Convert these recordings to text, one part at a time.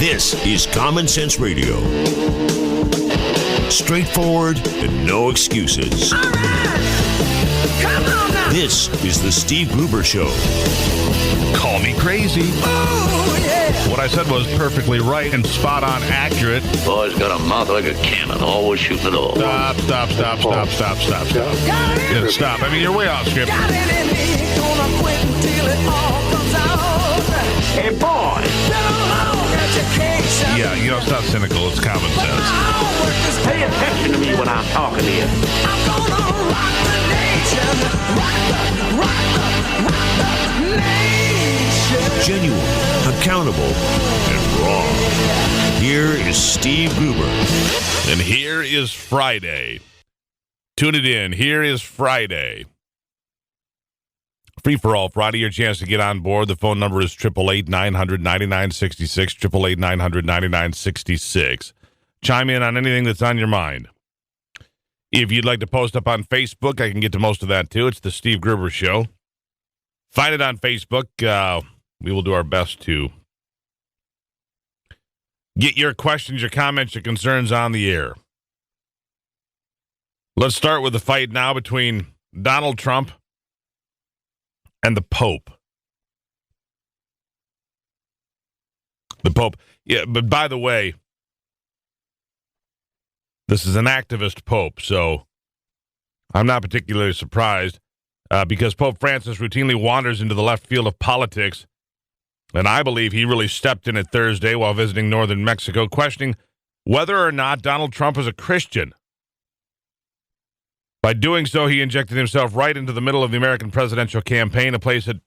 This is Common Sense Radio. Straightforward and no excuses. All right. Come on now. This is the Steve Gruber Show. Call me crazy. Oh, yeah. What I said was perfectly right and spot on accurate. Boy's got a mouth like a cannon, always shooting it all. Stop. Yeah, stop. I mean, you're way off script. Got it in me. Gonna quit until it all comes out. Hey, boy! Been a long education. Yeah, you know, it's not cynical. It's common sense. Pay attention to me when I'm talking to you. I'm gonna rock the nation. Rock the nation. Genuine, accountable, and raw. Here is Steve Gruber. And here is Friday. Tune it in. Here is Friday. Free for all Friday. Your chance to get on board. The phone number is 888-900-9966. 888-900-9966. Chime in on anything that's on your mind. If you'd like to post up on Facebook, I can get to most of that too. It's the Steve Gruber Show. Find it on Facebook. We will do our best to get your questions, your comments, your concerns on the air. Let's start with the fight now between Donald Trump and the Pope. The Pope. Yeah, but by the way, this is an activist Pope, so I'm not particularly surprised because Pope Francis routinely wanders into the left field of politics, and I believe he really stepped in it Thursday while visiting northern Mexico, questioning whether or not Donald Trump is a Christian. By doing so, he injected himself right into the middle of the American presidential campaign, a place that,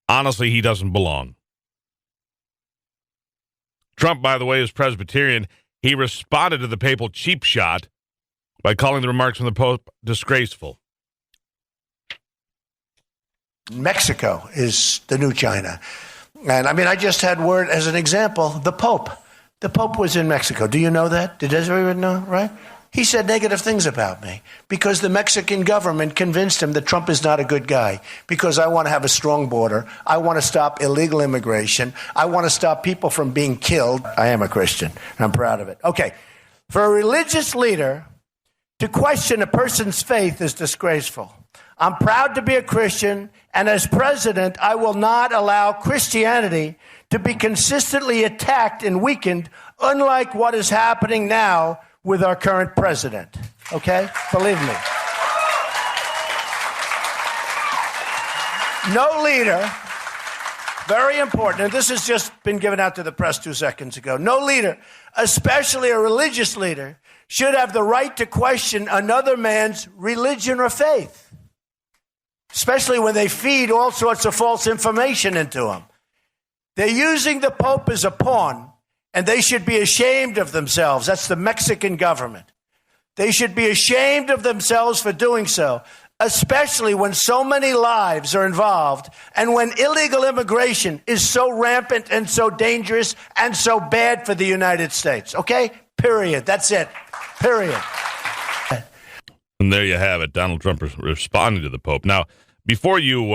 honestly, he doesn't belong. Trump, by the way, is Presbyterian. He responded to the papal cheap shot by calling the remarks from the Pope disgraceful. Mexico is the new China. And I mean, I just had word as an example, the Pope. The Pope was in Mexico. Do you know that? Did everyone know, right? He said negative things about me because the Mexican government convinced him that Trump is not a good guy because I want to have a strong border. I want to stop illegal immigration. I want to stop people from being killed. I am a Christian. I'm proud of it. Okay. For a religious leader to question a person's faith is disgraceful. I'm proud to be a Christian, and as president, I will not allow Christianity to be consistently attacked and weakened, unlike what is happening now with our current president. Okay? Believe me. No leader, very important, and this has just been given out to the press 2 seconds ago. No leader, especially a religious leader, should have the right to question another man's religion or faith, especially when they feed all sorts of false information into him. They're using the Pope as a pawn, and they should be ashamed of themselves. That's the Mexican government. They should be ashamed of themselves for doing so, especially when so many lives are involved and when illegal immigration is so rampant and so dangerous and so bad for the United States. Okay? Period. That's it. Period. And there you have it. Donald Trump responding to the Pope. Now, before you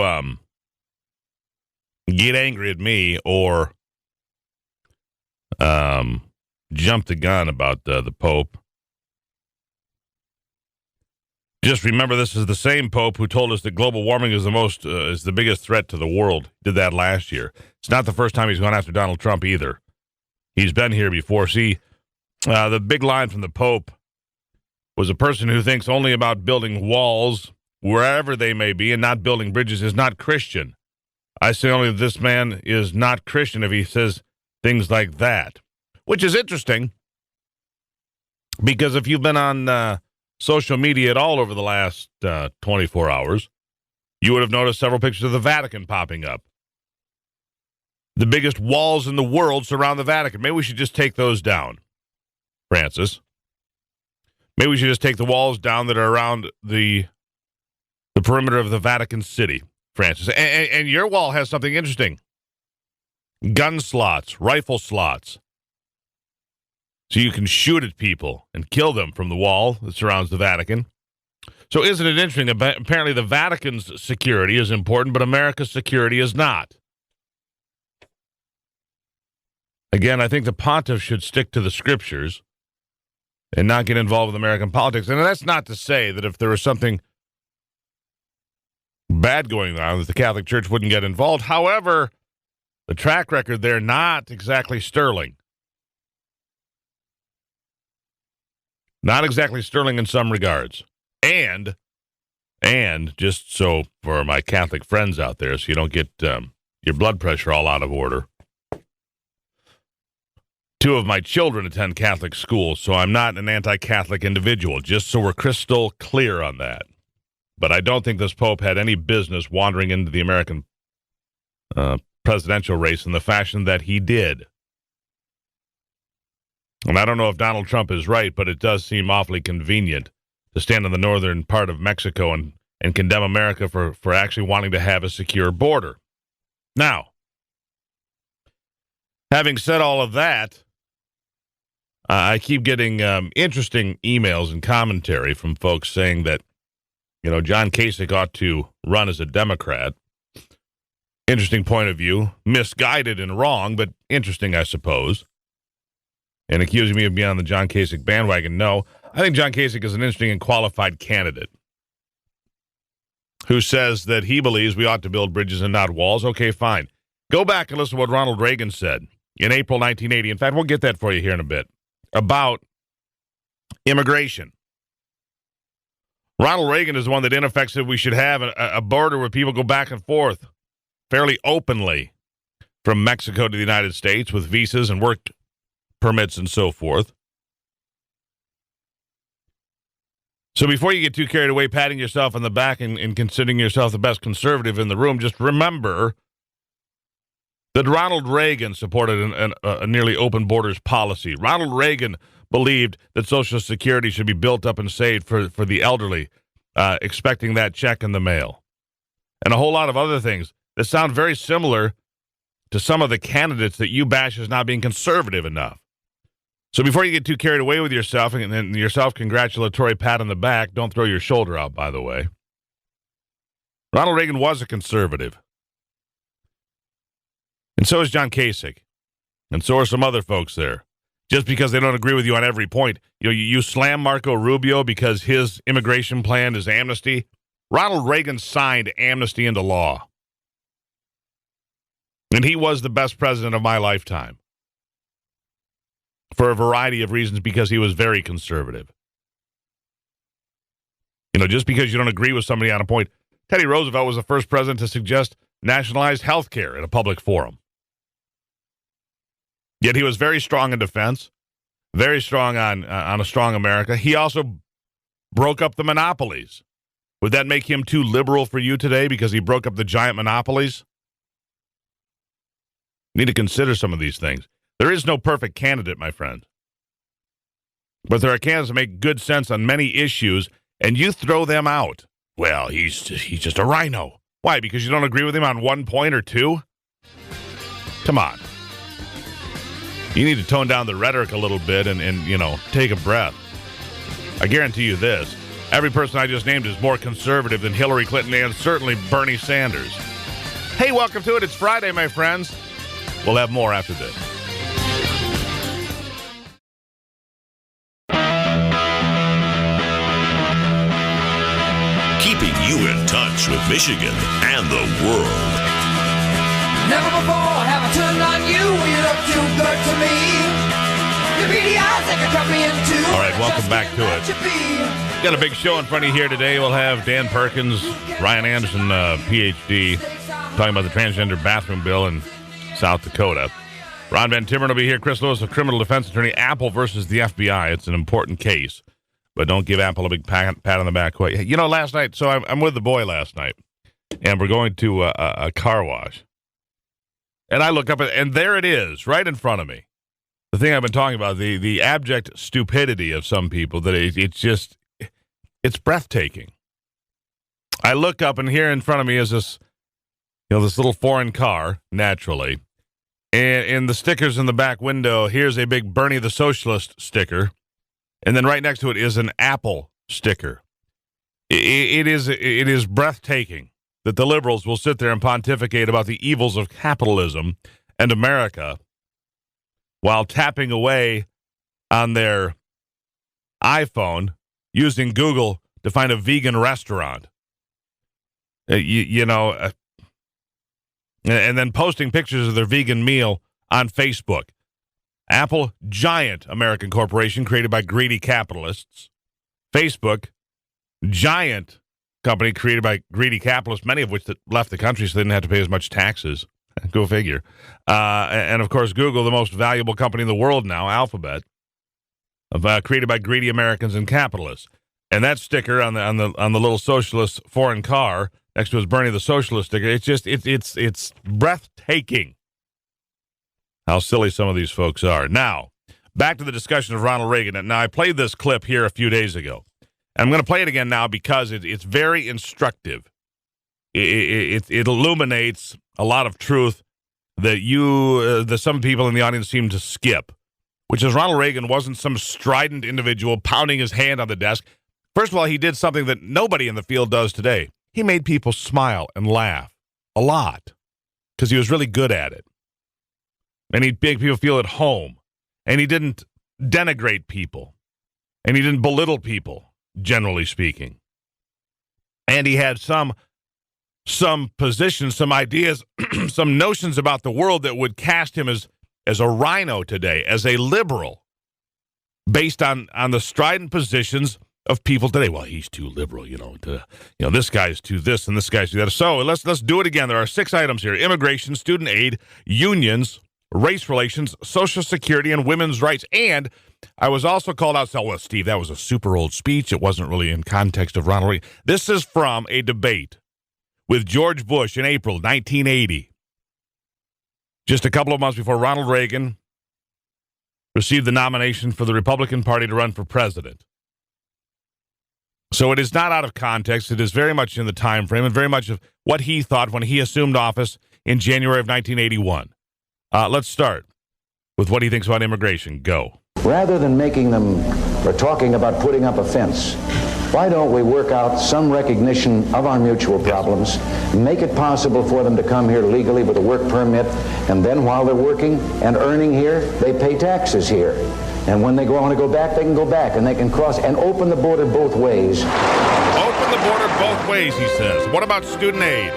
get angry at me or jump the gun about the Pope, just remember this is the same Pope who told us that global warming is the biggest threat to the world. Did that last year. It's not the first time he's gone after Donald Trump either. He's been here before. See, the big line from the Pope was a person who thinks only about building walls wherever they may be and not building bridges is not Christian. I say only that this man is not Christian if he says things like that, which is interesting because if you've been on social media at all over the last 24 hours, you would have noticed several pictures of the Vatican popping up. The biggest walls in the world surround the Vatican. Maybe we should just take those down, Francis. Maybe we should just take the walls down that are around the perimeter of the Vatican City, Francis. And your wall has something interesting. Gun slots, rifle slots. So you can shoot at people and kill them from the wall that surrounds the Vatican. So isn't it interesting? Apparently the Vatican's security is important, but America's security is not. Again, I think the pontiff should stick to the scriptures and not get involved with American politics. And that's not to say that if there was something bad going on, that the Catholic Church wouldn't get involved. However, the track record there, not exactly sterling. Not exactly sterling in some regards. And just so for my Catholic friends out there, so you don't get your blood pressure all out of order, 2 of my children attend Catholic schools, so I'm not an anti-Catholic individual, just so we're crystal clear on that. But I don't think this Pope had any business wandering into the American presidential race in the fashion that he did. And I don't know if Donald Trump is right, but it does seem awfully convenient to stand in the northern part of Mexico and condemn America for actually wanting to have a secure border. Now, having said all of that, I keep getting interesting emails and commentary from folks saying that, John Kasich ought to run as a Democrat. Interesting point of view. Misguided and wrong, but interesting, I suppose. And accusing me of being on the John Kasich bandwagon. No, I think John Kasich is an interesting and qualified candidate who says that he believes we ought to build bridges and not walls. Okay, fine. Go back and listen to what Ronald Reagan said in April 1980. In fact, we'll get that for you here in a bit, about immigration. Ronald Reagan is the one that in effect said we should have a border where people go back and forth fairly openly from Mexico to the United States with visas and work permits and so forth. So before you get too carried away patting yourself on the back and considering yourself the best conservative in the room, just remember that Ronald Reagan supported a nearly open borders policy. Ronald Reagan believed that Social Security should be built up and saved for the elderly, expecting that check in the mail. And a whole lot of other things that sound very similar to some of the candidates that you bash as not being conservative enough. So before you get too carried away with yourself and your self-congratulatory pat on the back, don't throw your shoulder out, by the way. Ronald Reagan was a conservative. And so is John Kasich. And so are some other folks there. Just because they don't agree with you on every point. You slam Marco Rubio because his immigration plan is amnesty. Ronald Reagan signed amnesty into law. And he was the best president of my lifetime. For a variety of reasons, because he was very conservative. Just because you don't agree with somebody on a point. Teddy Roosevelt was the first president to suggest nationalized health care in a public forum. Yet he was very strong in defense, very strong on a strong America. He also broke up the monopolies. Would that make him too liberal for you today because he broke up the giant monopolies? You need to consider some of these things. There is no perfect candidate, my friend. But there are candidates that make good sense on many issues, and you throw them out. Well, he's just a rhino. Why? Because you don't agree with him on one point or two? Come on. You need to tone down the rhetoric a little bit and take a breath. I guarantee you this. Every person I just named is more conservative than Hillary Clinton and certainly Bernie Sanders. Hey, welcome to it. It's Friday, my friends. We'll have more after this. Keeping you in touch with Michigan and the world. Never before have I turned on you. You look too good to me. Your beady eyes that can cut me in two. All right, welcome back to it. Got a big show in front of you here today. We'll have Dan Perkins, Ryan Anderson, PhD, talking about the transgender bathroom bill in South Dakota. Ron Van Timmeren will be here. Chris Lewis, a criminal defense attorney. Apple versus the FBI. It's an important case. But don't give Apple a big pat on the back. Last night, so I'm with the boy last night, and we're going to a car wash. And I look up, and there it is, right in front of me. The thing I've been talking about, the abject stupidity of some people, that it's breathtaking. I look up, and here in front of me is this little foreign car, naturally. And in the stickers in the back window, here's a big Bernie the Socialist sticker. And then right next to it is an Apple sticker. It is breathtaking that the liberals will sit there and pontificate about the evils of capitalism and America while tapping away on their iPhone using Google to find a vegan restaurant. And then posting pictures of their vegan meal on Facebook. Apple, giant American corporation created by greedy capitalists. Facebook, giant company created by greedy capitalists, many of which that left the country so they didn't have to pay as much taxes. Go figure. And of course, Google, the most valuable company in the world now, Alphabet, created by greedy Americans and capitalists. And that sticker on the little socialist foreign car next to his Bernie the Socialist sticker, it's breathtaking how silly some of these folks are. Now, back to the discussion of Ronald Reagan. Now, I played this clip here a few days ago. And I'm going to play it again now because it's very instructive. It illuminates a lot of truth that some people in the audience seem to skip, which is Ronald Reagan wasn't some strident individual pounding his hand on the desk. First of all, he did something that nobody in the field does today. He made people smile and laugh a lot because he was really good at it. And he'd make people feel at home. And he didn't denigrate people. And he didn't belittle people, generally speaking. And he had some positions, some ideas, some notions about the world that would cast him as a rhino today, as a liberal, based on the strident positions of people today. Well, he's too liberal, this guy's too this and this guy's too that. So let's do it again. There are 6 items here: immigration, student aid, unions, race relations, Social Security, and women's rights. And I was also called out, well, Steve, that was a super old speech. It wasn't really in context of Ronald Reagan. This is from a debate with George Bush in April 1980, just a couple of months before Ronald Reagan received the nomination for the Republican Party to run for president. So it is not out of context. It is very much in the time frame and very much of what he thought when he assumed office in January of 1981. Let's start with what he thinks about immigration. Go. Rather than making them or talking about putting up a fence, why don't we work out some recognition of our mutual problems, make it possible for them to come here legally with a work permit, and then while they're working and earning here, they pay taxes here. And when they want to go back, they can go back, and they can cross and open the border both ways. Open the border both ways, he says. What about student aid?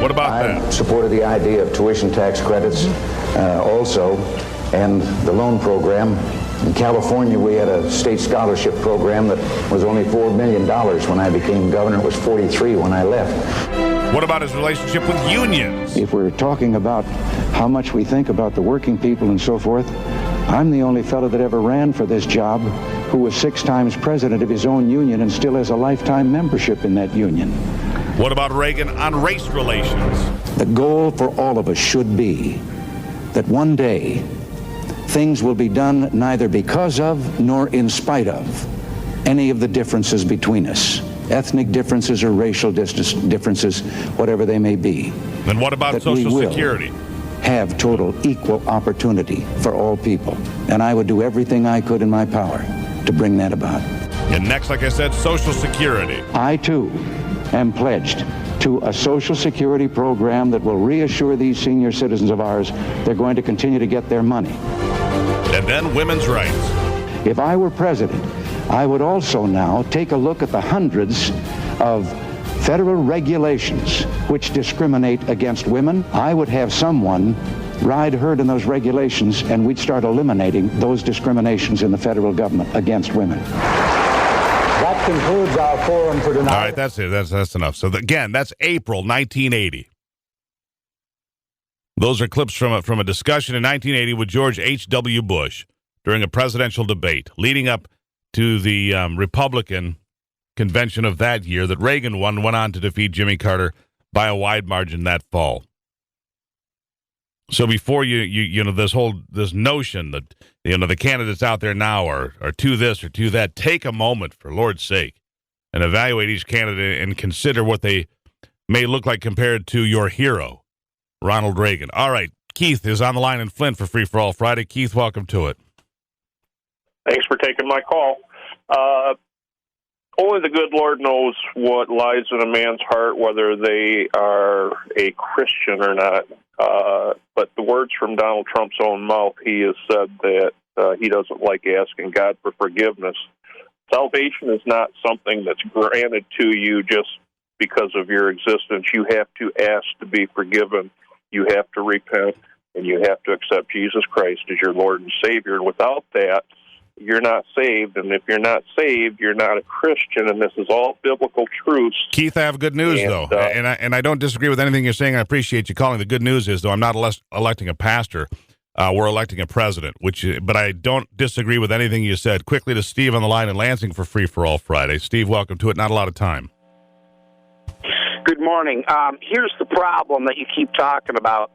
What about that? I supported the idea of tuition tax credits also, and the loan program. In California, we had a state scholarship program that was only $4 million when I became governor. It was 43 when I left. What about his relationship with unions? If we're talking about how much we think about the working people and so forth, I'm the only fellow that ever ran for this job who was 6 times president of his own union and still has a lifetime membership in that union. What about Reagan on race relations? The goal for all of us should be that one day things will be done neither because of nor in spite of any of the differences between us, ethnic differences or racial differences, whatever they may be. And what about Social Security? Have total equal opportunity for all people. And I would do everything I could in my power to bring that about. And next, like I said, Social Security. I, too, am pledged to a Social Security program that will reassure these senior citizens of ours they're going to continue to get their money. And then women's rights. If I were president, I would also now take a look at the hundreds of federal regulations which discriminate against women. I would have someone ride herd in those regulations, and we'd start eliminating those discriminations in the federal government against women. That concludes our forum for tonight. All right, that's it. That's enough. So again, that's April 1980. Those are clips from a discussion in 1980 with George H.W. Bush during a presidential debate leading up to the Republican convention of that year that Reagan went on to defeat Jimmy Carter by a wide margin that fall. So before you know this notion that the candidates out there now are to this or to that, take a moment for Lord's sake and evaluate each candidate and consider what they may look like compared to your hero, Ronald Reagan. All right, Keith is on the line in Flint for Free for All Friday. Keith, welcome to it. Thanks for taking my call. Only the good Lord knows what lies in a man's heart, whether they are a Christian or not. But the words from Donald Trump's own mouth, he has said that he doesn't like asking God for forgiveness. Salvation is not something that's granted to you just because of your existence. You have to ask to be forgiven. You have to repent, and you have to accept Jesus Christ as your Lord and Savior. And without that, you're not saved. And if you're not saved, you're not a Christian. And this is all biblical truths. Keith, I have good news, though. And I don't disagree with anything you're saying. I appreciate you calling. The good news is, though, I'm not electing a pastor. We're electing a president, but I don't disagree with anything you said. Quickly to Steve on the line in Lansing for Free for All Friday. Steve, welcome to it. Not a lot of time. Good morning. Here's the problem that you keep talking about.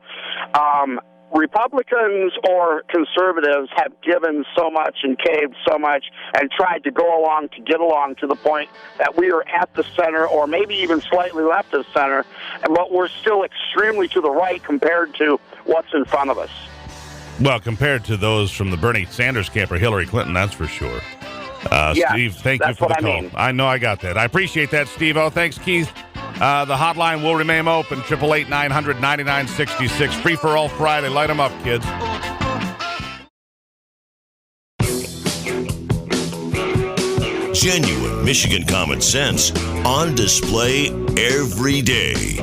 Republicans or conservatives have given so much and caved so much and tried to go along to get along to the point that we are at the center or maybe even slightly left of center, but we're still extremely to the right compared to what's in front of us. Well, compared to those from the Bernie Sanders camp or Hillary Clinton, that's for sure. Steve, thank you for the call. I know I got that. I appreciate that, Steve-O. Thanks, Keith. The hotline will remain open, 888-900-9966. Free for All Friday. Light them up, kids. Genuine Michigan common sense on display every day.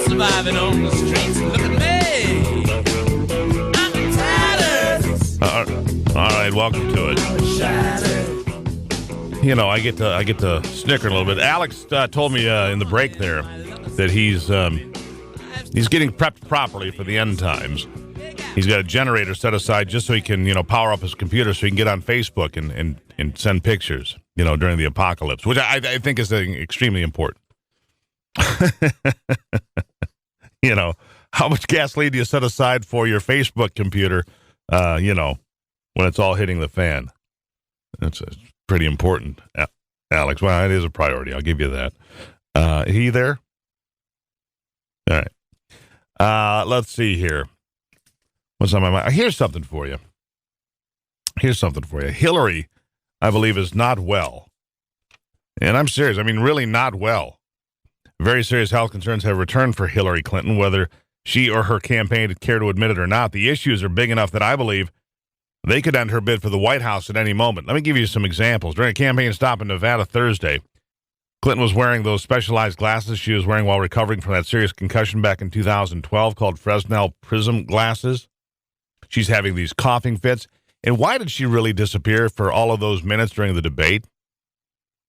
Surviving on the streets. Look at me. I'm tattered. All right, welcome to it. You know, I get to snicker a little bit. Alex told me in the break there that he's getting prepped properly for the end times. He's got a generator set aside just so he can, power up his computer so he can get on Facebook and send pictures, during the apocalypse, which I think is extremely important. How much gasoline do you set aside for your Facebook computer, when it's all hitting the fan? That's pretty important, Alex. Well, it is a priority. I'll give you that. He there? All right. Let's see here. What's on my mind? Here's something for you. Hillary, I believe, is not well. And I'm serious. I mean, really not well. Very serious health concerns have returned for Hillary Clinton, whether she or her campaign care to admit it or not. The issues are big enough that I believe they could end her bid for the White House at any moment. Let me give you some examples. During a campaign stop in Nevada Thursday, Clinton was wearing those specialized glasses she was wearing while recovering from that serious concussion back in 2012 called Fresnel Prism glasses. She's having these coughing fits. And why did she really disappear for all of those minutes during the debate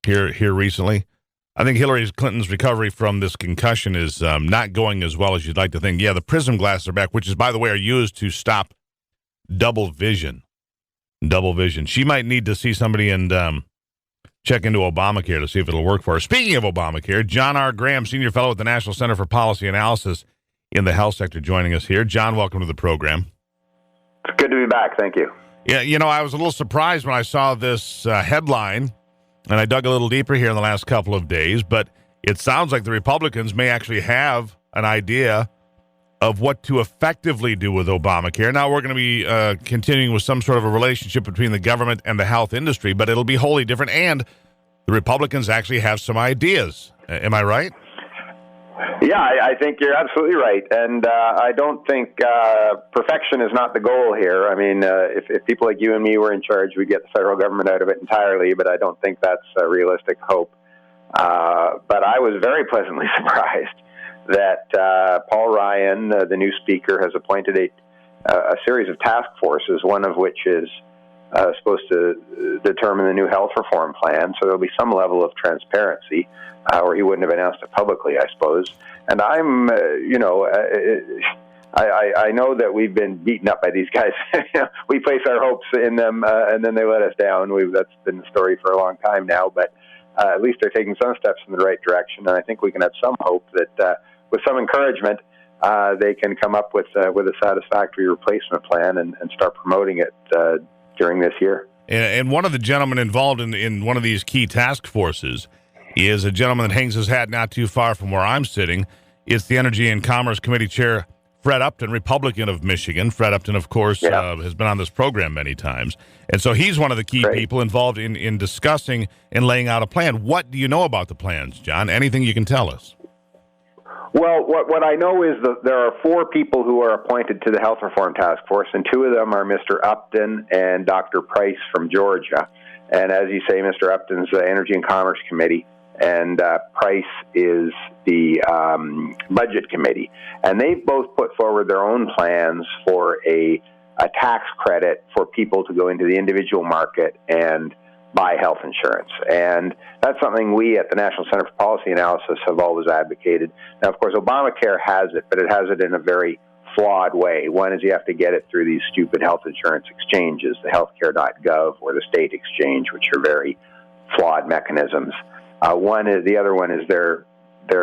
here recently? I think Hillary Clinton's recovery from this concussion is not going as well as you'd like to think. Yeah, the prism glasses are back, which is, by the way, are used to stop double vision. She might need to see somebody and check into Obamacare to see if it'll work for her. Speaking of Obamacare, John R. Graham, Senior Fellow at the National Center for Policy Analysis in the health sector, joining us here. John, welcome to the program. It's good to be back. Thank you. Yeah, I was a little surprised when I saw this headline, and I dug a little deeper here in the last couple of days, but it sounds like the Republicans may actually have an idea of what to effectively do with Obamacare. Now we're going to be continuing with some sort of a relationship between the government and the health industry, but it'll be wholly different, and the Republicans actually have some ideas. Am I right? Yeah, I think you're absolutely right, and I don't think perfection is not the goal here. I mean, if people like you and me were in charge, we'd get the federal government out of it entirely, but I don't think that's a realistic hope. But I was very pleasantly surprised that Paul Ryan, the new speaker, has appointed a series of task forces, one of which is supposed to determine the new health reform plan, so there'll be some level of transparency, or he wouldn't have announced it publicly, I suppose. And I'm, I know that we've been beaten up by these guys. We place our hopes in them, and then they let us down. That's been the story for a long time now, but at least they're taking some steps in the right direction, and I think we can have some hope that with some encouragement, they can come up with a satisfactory replacement plan and start promoting it during this year. And one of the gentlemen involved in one of these key task forces is a gentleman that hangs his hat not too far from where I'm sitting. It's the Energy and Commerce Committee Chair Fred Upton, Republican of Michigan. Fred Upton, of course, has been on this program many times. And so he's one of the key people involved in discussing and laying out a plan. What do you know about the plans, John? Anything you can tell us? Well, what I know is that there are 4 people who are appointed to the Health Reform Task Force, and 2 of them are Mr. Upton and Dr. Price from Georgia. And as you say, Mr. Upton's the Energy and Commerce Committee, and Price is the Budget Committee. And they've both put forward their own plans for a tax credit for people to go into the individual market and buy health insurance. And that's something we at the National Center for Policy Analysis have always advocated. Now, of course, Obamacare has it, but it has it in a very flawed way. One is you have to get it through these stupid health insurance exchanges, the healthcare.gov or the state exchange, which are very flawed mechanisms. The other one is they're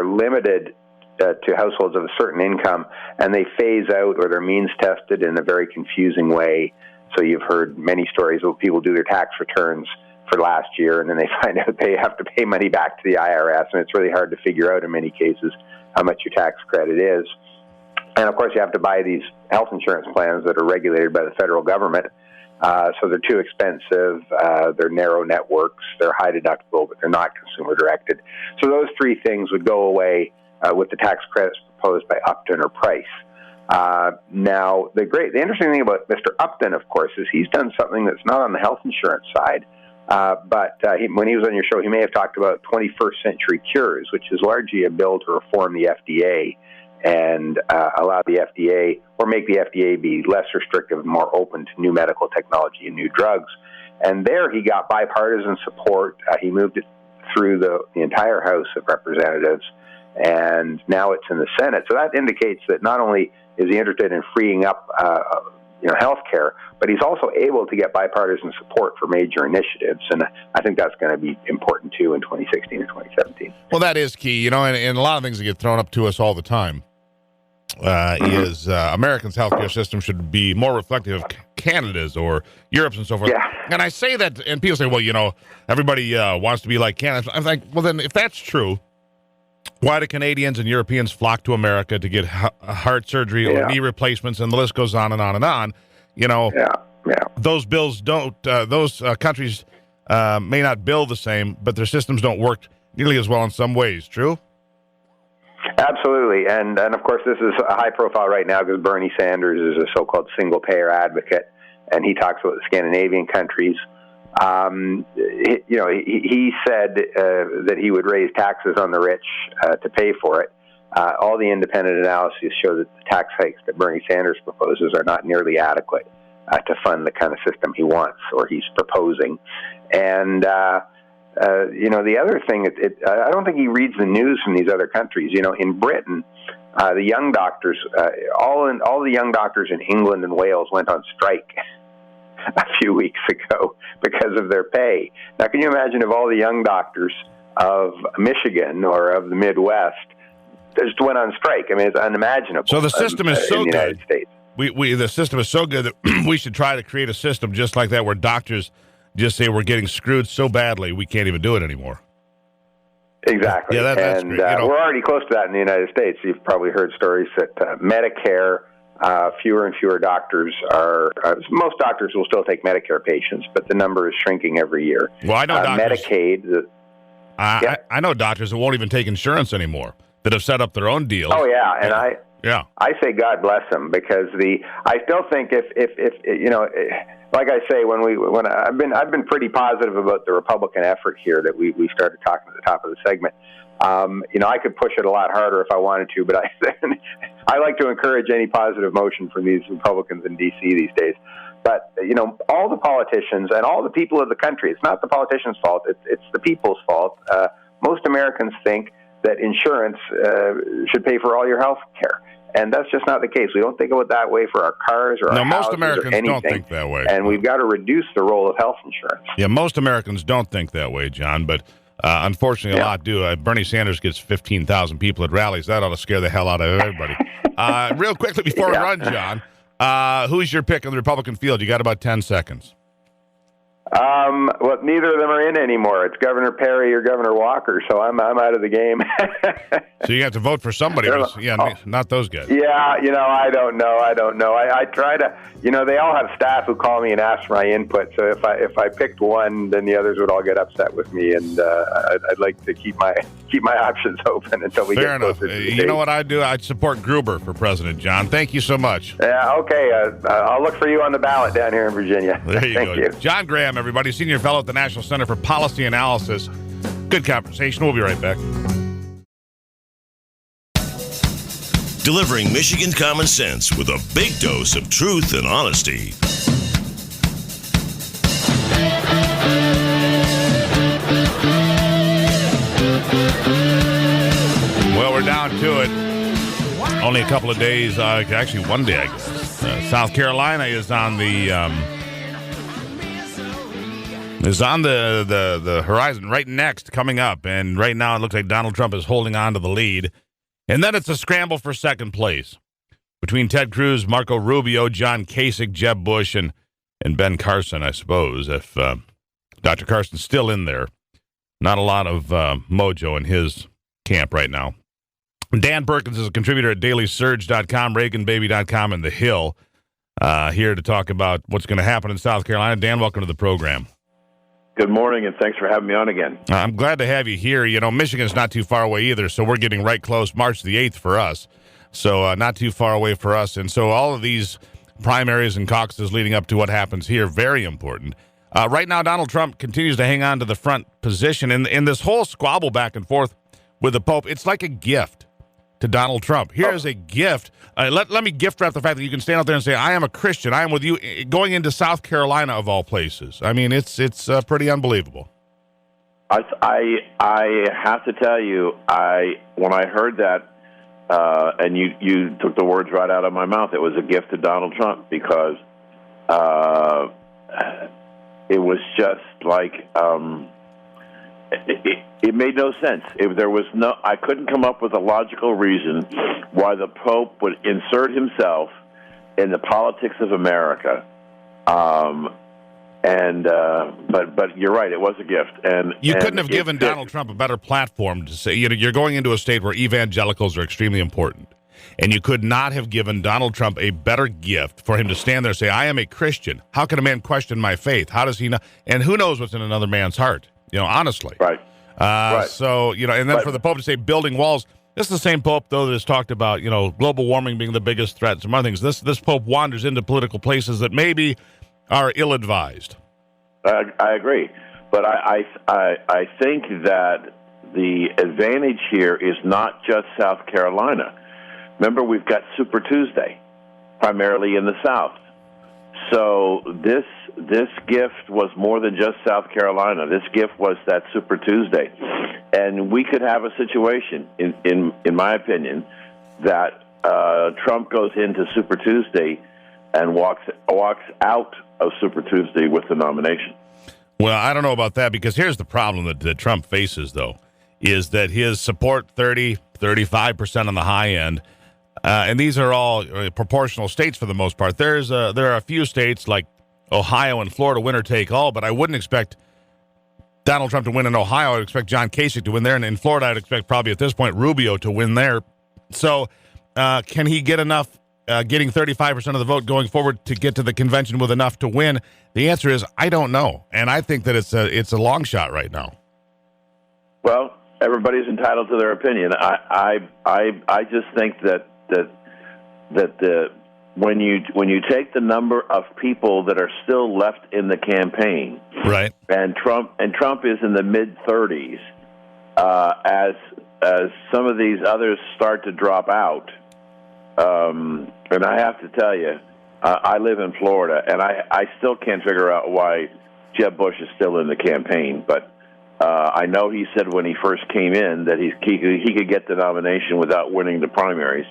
limited to households of a certain income, and they phase out or they're means tested in a very confusing way. So you've heard many stories of people do their tax returns for last year, and then they find out they have to pay money back to the IRS, and it's really hard to figure out in many cases how much your tax credit is. And of course, you have to buy these health insurance plans that are regulated by the federal government. So they're too expensive, they're narrow networks, they're high deductible, but they're not consumer directed. So those 3 things would go away with the tax credits proposed by Upton or Price. Now, the interesting thing about Mr. Upton, of course, is he's done something that's not on the health insurance side, but when he was on your show, he may have talked about 21st century cures, which is largely a bill to reform the FDA and allow the FDA, or make the FDA be less restrictive and more open to new medical technology and new drugs. And there he got bipartisan support. He moved it through the entire House of Representatives, and now it's in the Senate. So that indicates that not only is he interested in freeing up health care, but he's also able to get bipartisan support for major initiatives, and I think that's going to be important too in 2016 and 2017. Well, that is key, and a lot of things that get thrown up to us all the time is Americans' healthcare system should be more reflective of Canada's or Europe's and so forth. Yeah. And I say that, and people say, well, everybody wants to be like Canada. I'm like, well, then if that's true, why do Canadians and Europeans flock to America to get heart surgery or knee replacements, and the list goes on and on and on? Those bills don't. Those countries may not bill the same, but their systems don't work nearly as well in some ways. True. Absolutely, and of course this is a high profile right now because Bernie Sanders is a so-called single payer advocate, and he talks about the Scandinavian countries. He said that he would raise taxes on the rich to pay for it. All the independent analyses show that the tax hikes that Bernie Sanders proposes are not nearly adequate to fund the kind of system he wants or he's proposing. And the other thing, I don't think he reads the news from these other countries. In Britain, the young doctors, all the young doctors in England and Wales went on strike a few weeks ago because of their pay. Now, can you imagine if all the young doctors of Michigan or of the Midwest just went on strike? I mean, it's unimaginable. So the system is so in the good. United States. The system is so good that we should try to create a system just like that where doctors just say we're getting screwed so badly we can't even do it anymore. Exactly. Yeah, that's and great. We're already close to that in the United States. You've probably heard stories that Medicare, fewer and fewer doctors are, most doctors will still take Medicare patients, but the number is shrinking every year. Well, I know doctors, Medicaid. I know doctors that won't even take insurance anymore, that have set up their own deals. Oh, yeah, and I say God bless them, because I still think if like I say, when I've been pretty positive about the Republican effort here that we started talking at the top of the segment. I could push it a lot harder if I wanted to, but I like to encourage any positive motion from these Republicans in D.C. these days. But, all the politicians and all the people of the country, it's not the politicians' fault, it's the people's fault. Most Americans think that insurance should pay for all your health care. And that's just not the case. We don't think of it that way for our cars or our houses most Americans or anything. don't think that way. And we've got to reduce the role of health insurance. Yeah, most Americans don't think that way, John, but unfortunately a lot do. Bernie Sanders gets 15,000 people at rallies. That ought to scare the hell out of everybody. Real quickly before we run, John, who's your pick on the Republican field? You got about 10 seconds. Well, neither of them are in anymore. It's Governor Perry or Governor Walker, so I'm out of the game. So you have to vote for somebody. Not those guys. Yeah, I don't know. I try to, they all have staff who call me and ask for my input. So if I picked one, then the others would all get upset with me, and I'd like to keep my options open until we Fair get enough. closer to the You date. know what I'd do? I'd support Gruber for president, John. Thank you so much. Yeah, okay. I'll look for you on the ballot down here in Virginia. There you Thank go. you. John Graham, everybody, senior fellow at the National Center for Policy Analysis. Good conversation. We'll be right back. Delivering Michigan common sense with a big dose of truth and honesty. Well, we're down to it. Only a couple of days, actually 1 day, I guess. South Carolina is on the the horizon right next, coming up. And right now it looks like Donald Trump is holding on to the lead. And then it's a scramble for second place between Ted Cruz, Marco Rubio, John Kasich, Jeb Bush, and Ben Carson, I suppose, if Dr. Carson's still in there. Not a lot of mojo in his camp right now. Dan Perkins is a contributor at dailysurge.com, reaganbaby.com, and The Hill, here to talk about what's going to happen in South Carolina. Dan, welcome to the program. Good morning, and thanks for having me on again. I'm glad to have you here. Michigan's not too far away either, so we're getting right close. March the 8th for us, so not too far away for us. And so all of these primaries and caucuses leading up to what happens here, very important. Right now, Donald Trump continues to hang on to the front position. And in this whole squabble back and forth with the Pope, it's like a gift to Donald Trump. Here is a gift. Let me gift wrap the fact that you can stand out there and say, I am a Christian. I am with you, going into South Carolina of all places. I mean, it's pretty unbelievable. I have to tell you, when I heard that, and you took the words right out of my mouth, it was a gift to Donald Trump, because it was just like it made no sense. I couldn't come up with a logical reason why the Pope would insert himself in the politics of America. But you're right, it was a gift. And you couldn't have given Donald Trump a better platform to say, you're going into a state where evangelicals are extremely important. And you could not have given Donald Trump a better gift for him to stand there and say, I am a Christian. How can a man question my faith? How does he know? And who knows what's in another man's heart, honestly. Right. Right. So, and then for the Pope to say building walls, this is the same Pope, though, that has talked about, global warming being the biggest threat and some other things. This Pope wanders into political places that maybe are ill-advised. I agree. But I think that the advantage here is not just South Carolina. Remember, we've got Super Tuesday, primarily in the South. So this gift was more than just South Carolina. This gift was that Super Tuesday. And we could have a situation, in my opinion, that Trump goes into Super Tuesday and walks out of Super Tuesday with the nomination. Well, I don't know about that, because here's the problem that Trump faces, though, is that his support 35% on the high end, and these are all proportional states for the most part. There are a few states like Ohio and Florida, winner take all, but I wouldn't expect Donald Trump to win in Ohio. I'd expect John Kasich to win there, and in Florida, I'd expect probably at this point Rubio to win there. So can he get enough, getting 35% of the vote going forward to get to the convention with enough to win? The answer is I don't know, and I think that it's a long shot right now. Well, everybody's entitled to their opinion. I just think that when you take the number of people that are still left in the campaign, right, and Trump is in the mid-30s, as some of these others start to drop out, and I have to tell you, I live in Florida, and I still can't figure out why Jeb Bush is still in the campaign, but I know he said when he first came in that he could get the nomination without winning the primaries.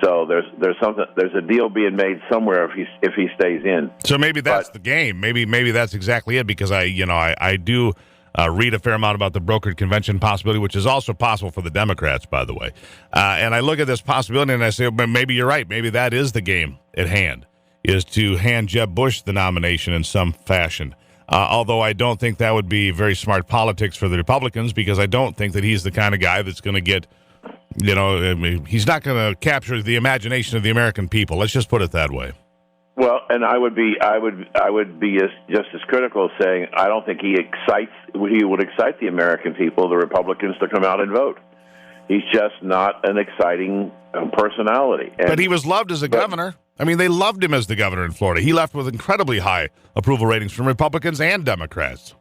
So there's a deal being made somewhere if he stays in. So maybe that's the game. Maybe that's exactly it, because I do read a fair amount about the brokered convention possibility, which is also possible for the Democrats, by the way. And I look at this possibility and I say, well, maybe you're right. Maybe that is the game at hand, is to hand Jeb Bush the nomination in some fashion. Although I don't think that would be very smart politics for the Republicans, because I don't think that he's the kind of guy that's going to get, he's not going to capture the imagination of the American people. Let's just put it that way. Well, and I would be just as critical, saying I don't think he would excite the American people, the Republicans, to come out and vote. He's just not an exciting personality. But he was loved as a governor. I mean, they loved him as the governor in Florida. He left with incredibly high approval ratings from Republicans and Democrats.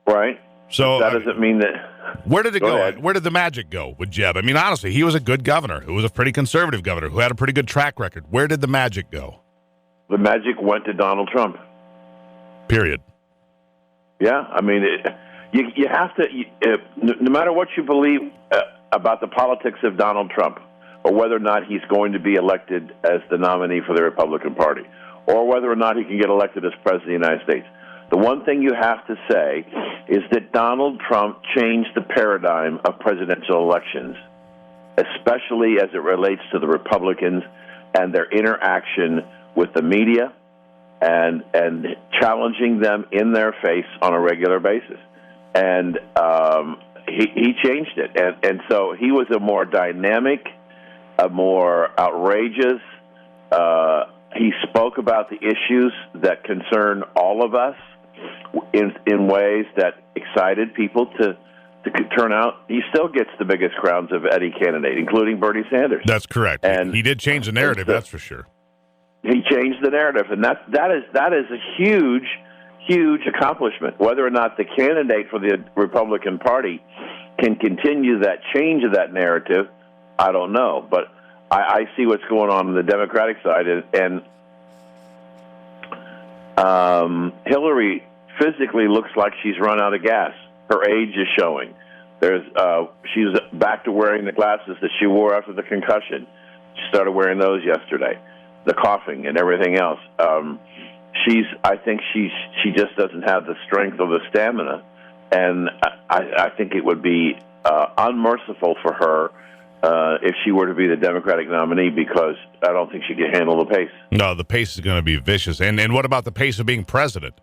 Right. So that doesn't mean that. Where did it go? Ahead. Where did the magic go with Jeb? I mean, honestly, he was a good governor, who was a pretty conservative governor, who had a pretty good track record. Where did the magic go? The magic went to Donald Trump. Period. Yeah, I mean, you have to, no matter what you believe about the politics of Donald Trump, or whether or not he's going to be elected as the nominee for the Republican Party, or whether or not he can get elected as President of the United States, the one thing you have to say is that Donald Trump changed the paradigm of presidential elections, especially as it relates to the Republicans and their interaction with the media and challenging them in their face on a regular basis. And he changed it. And so he was a more dynamic, a more outrageous, he spoke about the issues that concern all of us in ways that excited people to turn out. He still gets the biggest crowds of any candidate, including Bernie Sanders. That's correct. And he did change the narrative, that's for sure. He changed the narrative, and that is a huge accomplishment. Whether or not the candidate for the Republican Party can continue that change of that narrative, I don't know. But I see what's going on the Democratic side, and Hillary physically looks like she's run out of gas. Her age is showing. She's back to wearing the glasses that she wore after the concussion. She started wearing those yesterday. The coughing and everything else. I think she just doesn't have the strength or the stamina, and I think it would be unmerciful for her if she were to be the Democratic nominee, because I don't think she can handle the pace. No, the pace is going to be vicious. And what about the pace of being president?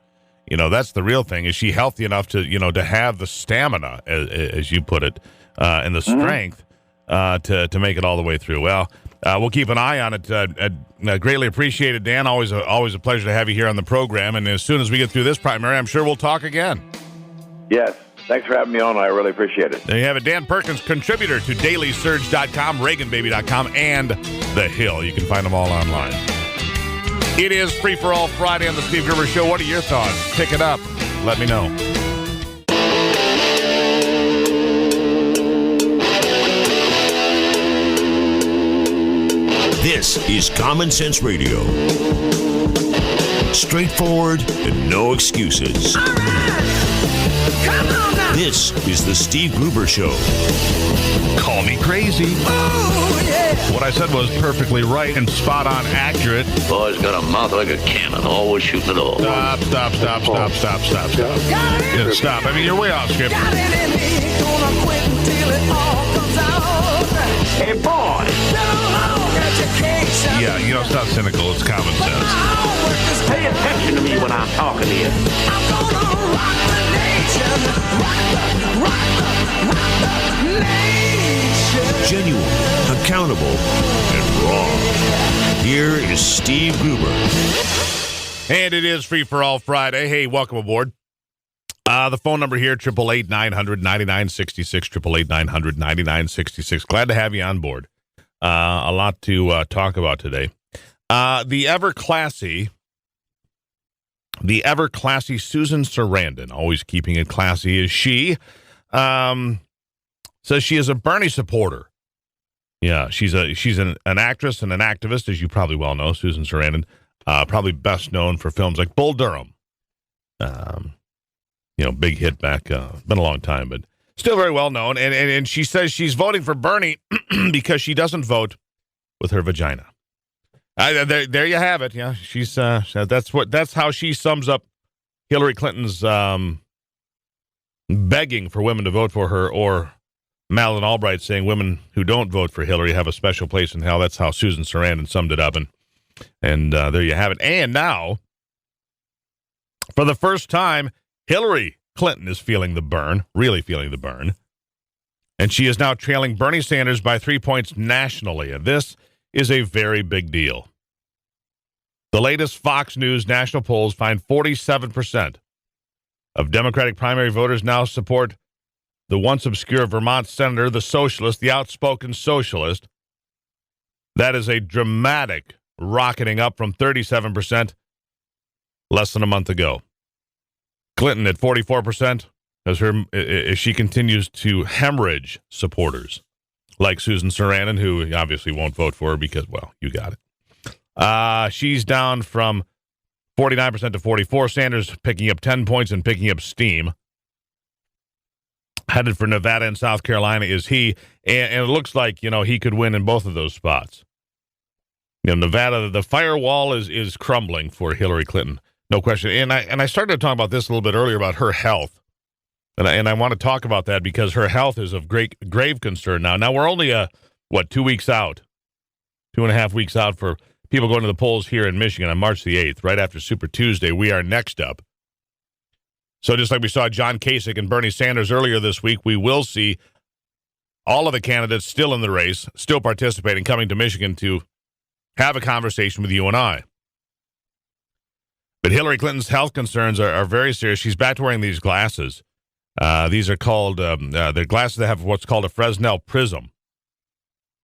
That's the real thing. Is she healthy enough to to have the stamina, as you put it, and the strength to make it all the way through? Well, we'll keep an eye on it. Greatly appreciated, Dan. Always a pleasure to have you here on the program. And as soon as we get through this primary, I'm sure we'll talk again. Yes. Thanks for having me on. I really appreciate it. There you have it. Dan Perkins, contributor to dailysurge.com, ReaganBaby.com, and The Hill. You can find them all online. It is Free for All Friday on the Steve Gruber Show. What are your thoughts? Pick it up. Let me know. This is Common Sense Radio. Straightforward and no excuses. All right. Come on now. This is the Steve Gruber Show. Call me crazy. Oh, yeah. What I said was perfectly right and spot on accurate. Boy's got a mouth like a cannon, always shooting it all. Stop. Yeah, stop. I mean, you're way off script. Got it in me. Gonna quit until it all comes out. Hey, boy! Never long education. Yeah, it's not cynical. It's common sense. Pay attention to me when I'm talking to you. I'm gonna rock the nation. Rock the nation. Genuine, accountable, and raw. Here is Steve Gruber. And it is Free for All Friday. Hey, welcome aboard. The phone number here, 888-900-9966, 888-900-9966. Glad to have you on board. A lot to talk about today. The ever classy Susan Sarandon, always keeping it classy, is she. Says she is a Bernie supporter. Yeah, she's an actress and an activist, as you probably well know, Susan Sarandon. Probably best known for films like Bull Durham. Big hit back, been a long time, but still very well known. And she says she's voting for Bernie because she doesn't vote with her vagina. There you have it. Yeah, she's that's how she sums up Hillary Clinton's begging for women to vote for her, or Madeleine Albright saying women who don't vote for Hillary have a special place in hell. That's how Susan Sarandon summed it up, and there you have it. And now, for the first time, Hillary Clinton is feeling the burn, really feeling the burn. And she is now trailing Bernie Sanders by 3 points nationally. And this is a very big deal. The latest Fox News national polls find 47% of Democratic primary voters now support the once obscure Vermont senator, the socialist, the outspoken socialist. That is a dramatic rocketing up from 37% less than a month ago. Clinton at 44% as she continues to hemorrhage supporters like Susan Sarandon, who obviously won't vote for her because, well, you got it. She's down from 49% to 44%. Sanders picking up 10 points and picking up steam. Headed for Nevada and South Carolina is he, and it looks like, he could win in both of those spots. Nevada, the firewall is crumbling for Hillary Clinton, no question. And I started to talk about this a little bit earlier about her health, and I want to talk about that because her health is of grave concern now. Now we're only 2 weeks out, 2.5 weeks out for people going to the polls here in Michigan on March the 8th, right after Super Tuesday. We are next up. So just like we saw John Kasich and Bernie Sanders earlier this week, we will see all of the candidates still in the race, still participating, coming to Michigan to have a conversation with you and I. But Hillary Clinton's health concerns are very serious. She's back to wearing these glasses. These are called, they're glasses that have what's called a Fresnel prism.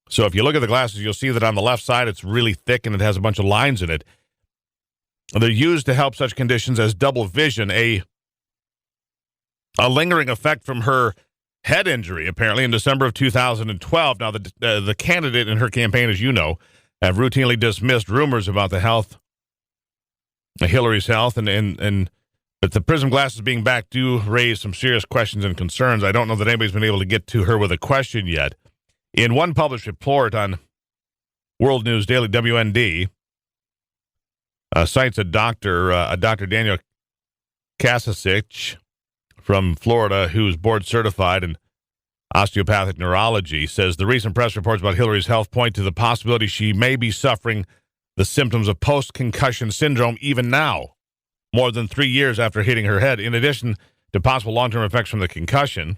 So if you look at the glasses, you'll see that on the left side, it's really thick and it has a bunch of lines in it. They're used to help such conditions as double vision, a lingering effect from her head injury, apparently, in December of 2012. Now, the candidate in her campaign, as you know, have routinely dismissed rumors about Hillary's health, but the prism glasses being back do raise some serious questions and concerns. I don't know that anybody's been able to get to her with a question yet. In one published report on World News Daily, WND, cites a Dr. Daniel Kasich from Florida, who's board certified in osteopathic neurology, says the recent press reports about Hillary's health point to the possibility she may be suffering the symptoms of post-concussion syndrome even now, more than 3 years after hitting her head. In addition to possible long-term effects from the concussion,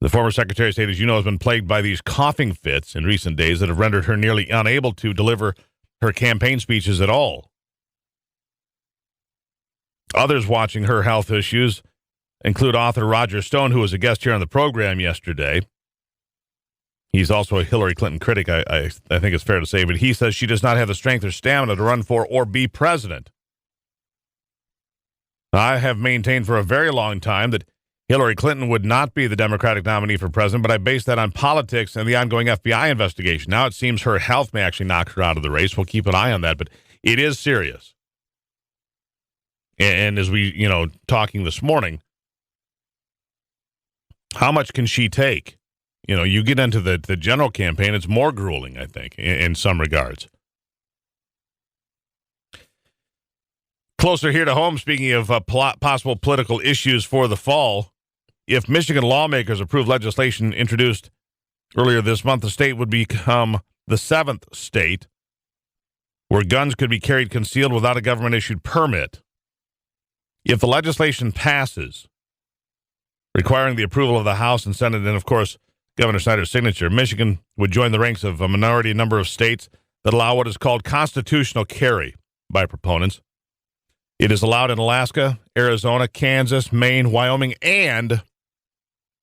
the former Secretary of State, as you know, has been plagued by these coughing fits in recent days that have rendered her nearly unable to deliver her campaign speeches at all. Others watching her health issues include author Roger Stone, who was a guest here on the program yesterday. He's also a Hillary Clinton critic, I think it's fair to say, but he says she does not have the strength or stamina to run for or be president. I have maintained for a very long time that Hillary Clinton would not be the Democratic nominee for president, but I base that on politics and the ongoing FBI investigation. Now it seems her health may actually knock her out of the race. We'll keep an eye on that, but it is serious. And as we, talking this morning, how much can she take? You get into the general campaign, it's more grueling, I think, in some regards. Closer here to home, speaking of possible political issues for the fall, if Michigan lawmakers approve legislation introduced earlier this month, the state would become the 7th state where guns could be carried concealed without a government-issued permit. If the legislation passes, requiring the approval of the House and Senate, and, of course, Governor Snyder's signature, Michigan would join the ranks of a minority number of states that allow what is called constitutional carry by proponents. It is allowed in Alaska, Arizona, Kansas, Maine, Wyoming, and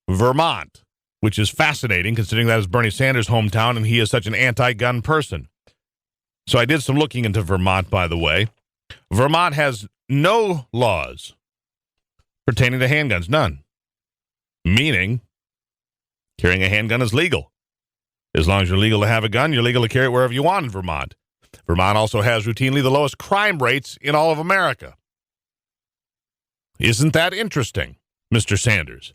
Vermont, which is fascinating considering that is Bernie Sanders' hometown and he is such an anti-gun person. So I did some looking into Vermont, by the way. Vermont has no laws pertaining to handguns, none. Meaning, carrying a handgun is legal. As long as you're legal to have a gun, you're legal to carry it wherever you want in Vermont. Vermont also has routinely the lowest crime rates in all of America. Isn't that interesting, Mr. Sanders?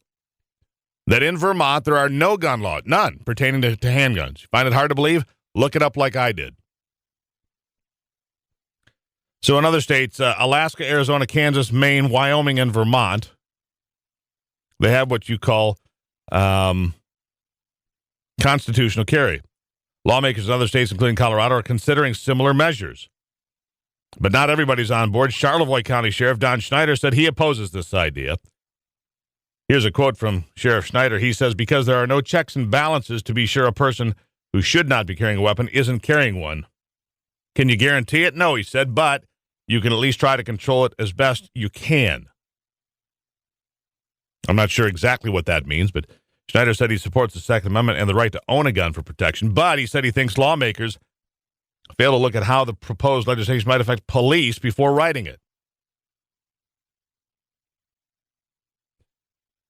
That in Vermont there are no gun laws, none pertaining to handguns. You find it hard to believe? Look it up like I did. So in other states, Alaska, Arizona, Kansas, Maine, Wyoming, and Vermont, they have what you call constitutional carry. Lawmakers in other states, including Colorado, are considering similar measures. But not everybody's on board. Charlevoix County Sheriff Don Schneider said he opposes this idea. Here's a quote from Sheriff Schneider. He says, because there are no checks and balances to be sure a person who should not be carrying a weapon isn't carrying one. Can you guarantee it? No, he said, but you can at least try to control it as best you can. I'm not sure exactly what that means, but Schneider said he supports the Second Amendment and the right to own a gun for protection, but he said he thinks lawmakers fail to look at how the proposed legislation might affect police before writing it.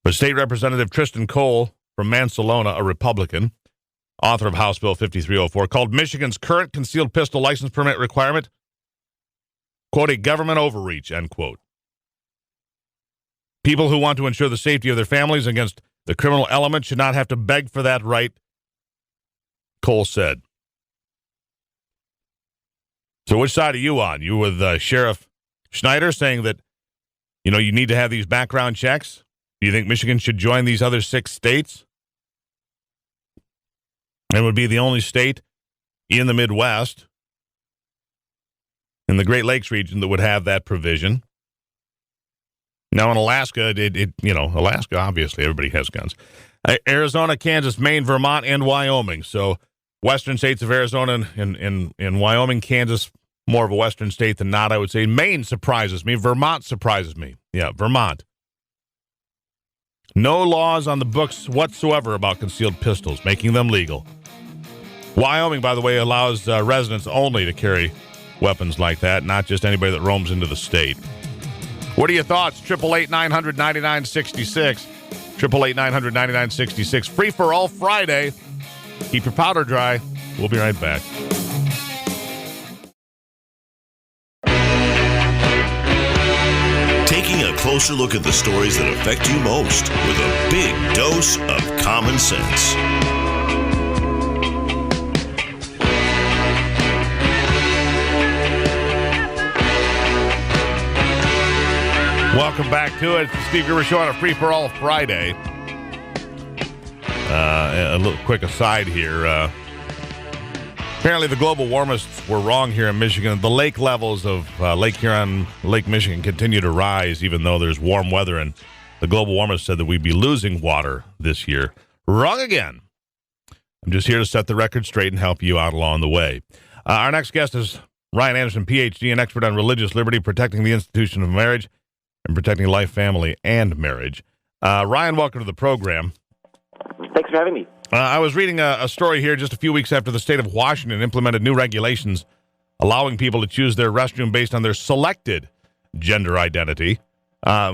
But State Representative Tristan Cole from Mansalona, a Republican, author of House Bill 5304, called Michigan's current concealed pistol license permit requirement, quote, a government overreach, end quote. People who want to ensure the safety of their families against the criminal element should not have to beg for that right, Cole said. So which side are you on? You with Sheriff Schneider saying that, you know, you need to have these background checks? Do you think Michigan should join these other 6 states? And would be the only state in the Midwest, in the Great Lakes region, that would have that provision. Now in Alaska, Alaska, obviously, everybody has guns. Arizona, Kansas, Maine, Vermont, and Wyoming. So western states of Arizona and Wyoming, Kansas, more of a western state than not, I would say. Maine surprises me. Vermont surprises me. Yeah, Vermont. No laws on the books whatsoever about concealed pistols, making them legal. Wyoming, by the way, allows residents only to carry weapons like that, not just anybody that roams into the state. What are your thoughts? 888-900-9966. 888-900-9966. Free for all Friday. Keep your powder dry. We'll be right back. Taking a closer look at the stories that affect you most with a big dose of common sense. Welcome back to it. Steve Gruber Show on a free-for-all Friday. A little quick aside here. Apparently the global warmists were wrong here in Michigan. The lake levels of Lake Huron, Lake Michigan continue to rise even though there's warm weather, and the global warmists said that we'd be losing water this year. Wrong again. I'm just here to set the record straight and help you out along the way. Our next guest is Ryan Anderson, Ph.D., an expert on religious liberty, protecting the institution of marriage, and protecting life, family, and marriage. Ryan, welcome to the program. Thanks for having me. I was reading a story here just a few weeks after the state of Washington implemented new regulations allowing people to choose their restroom based on their selected gender identity,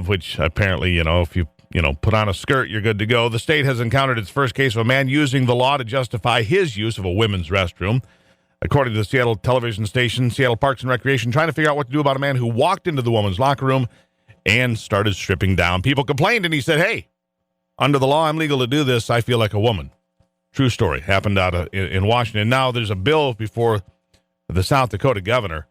which apparently, if you put on a skirt, you're good to go. The state has encountered its first case of a man using the law to justify his use of a women's restroom. According to the Seattle television station, Seattle Parks and Recreation, trying to figure out what to do about a man who walked into the woman's locker room and started stripping down. People complained, and he said, hey, under the law, I'm legal to do this. I feel like a woman. True story. Happened out in Washington. Now there's a bill before the South Dakota governor.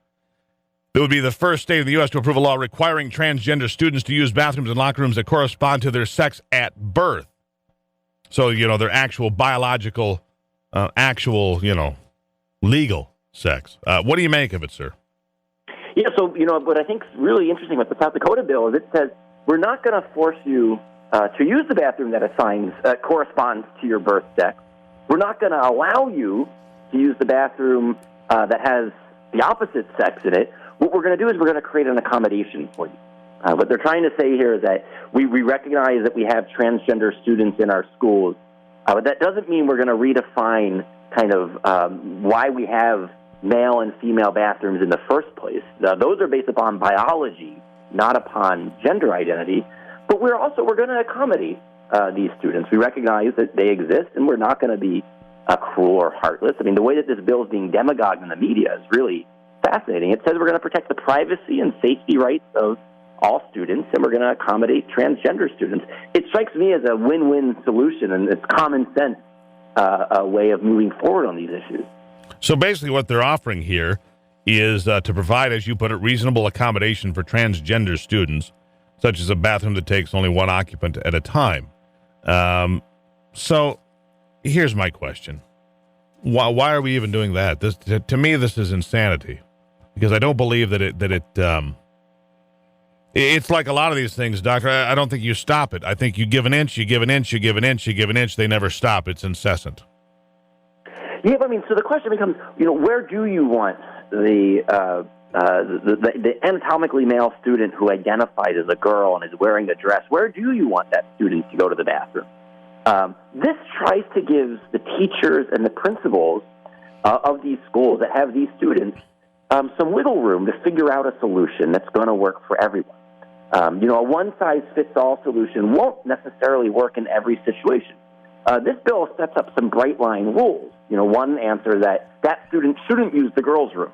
It would be the first state in the U.S. to approve a law requiring transgender students to use bathrooms and locker rooms that correspond to their sex at birth. So, their actual biological, legal sex. What do you make of it, sir? Yeah, so, what I think is really interesting with the South Dakota bill is it says we're not going to force you to use the bathroom that corresponds to your birth sex. We're not going to allow you to use the bathroom that has the opposite sex in it. What we're going to do is we're going to create an accommodation for you. What they're trying to say here is that we recognize that we have transgender students in our schools, but that doesn't mean we're going to redefine kind of why we have male and female bathrooms in the first place. Those are based upon biology, not upon gender identity. But we're going to accommodate these students. We recognize that they exist, and we're not going to be cruel or heartless. I mean, the way that this bill is being demagogued in the media is really fascinating. It says we're going to protect the privacy and safety rights of all students, and we're going to accommodate transgender students. It strikes me as a win-win solution, and it's common sense a way of moving forward on these issues. So basically what they're offering here is to provide, as you put it, reasonable accommodation for transgender students, such as a bathroom that takes only one occupant at a time. So here's my question. Why are we even doing that? To me, this is insanity. because I don't believe that it's like a lot of these things, Doctor. I don't think you stop it. I think you give an inch, you give an inch, you give an inch, you give an inch. They never stop. It's incessant. Yeah, I mean, so the question becomes, where do you want the anatomically male student who identifies as a girl and is wearing a dress? Where do you want that student to go to the bathroom? This tries to give the teachers and the principals of these schools that have these students some wiggle room to figure out a solution that's going to work for everyone. A one-size-fits-all solution won't necessarily work in every situation. This bill sets up some bright-line rules. One answer that student shouldn't use the girls' room.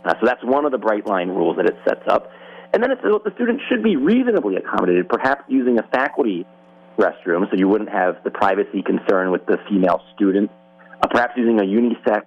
So that's one of the bright-line rules that it sets up. And then it says the student should be reasonably accommodated, perhaps using a faculty restroom so you wouldn't have the privacy concern with the female student, perhaps using a unisex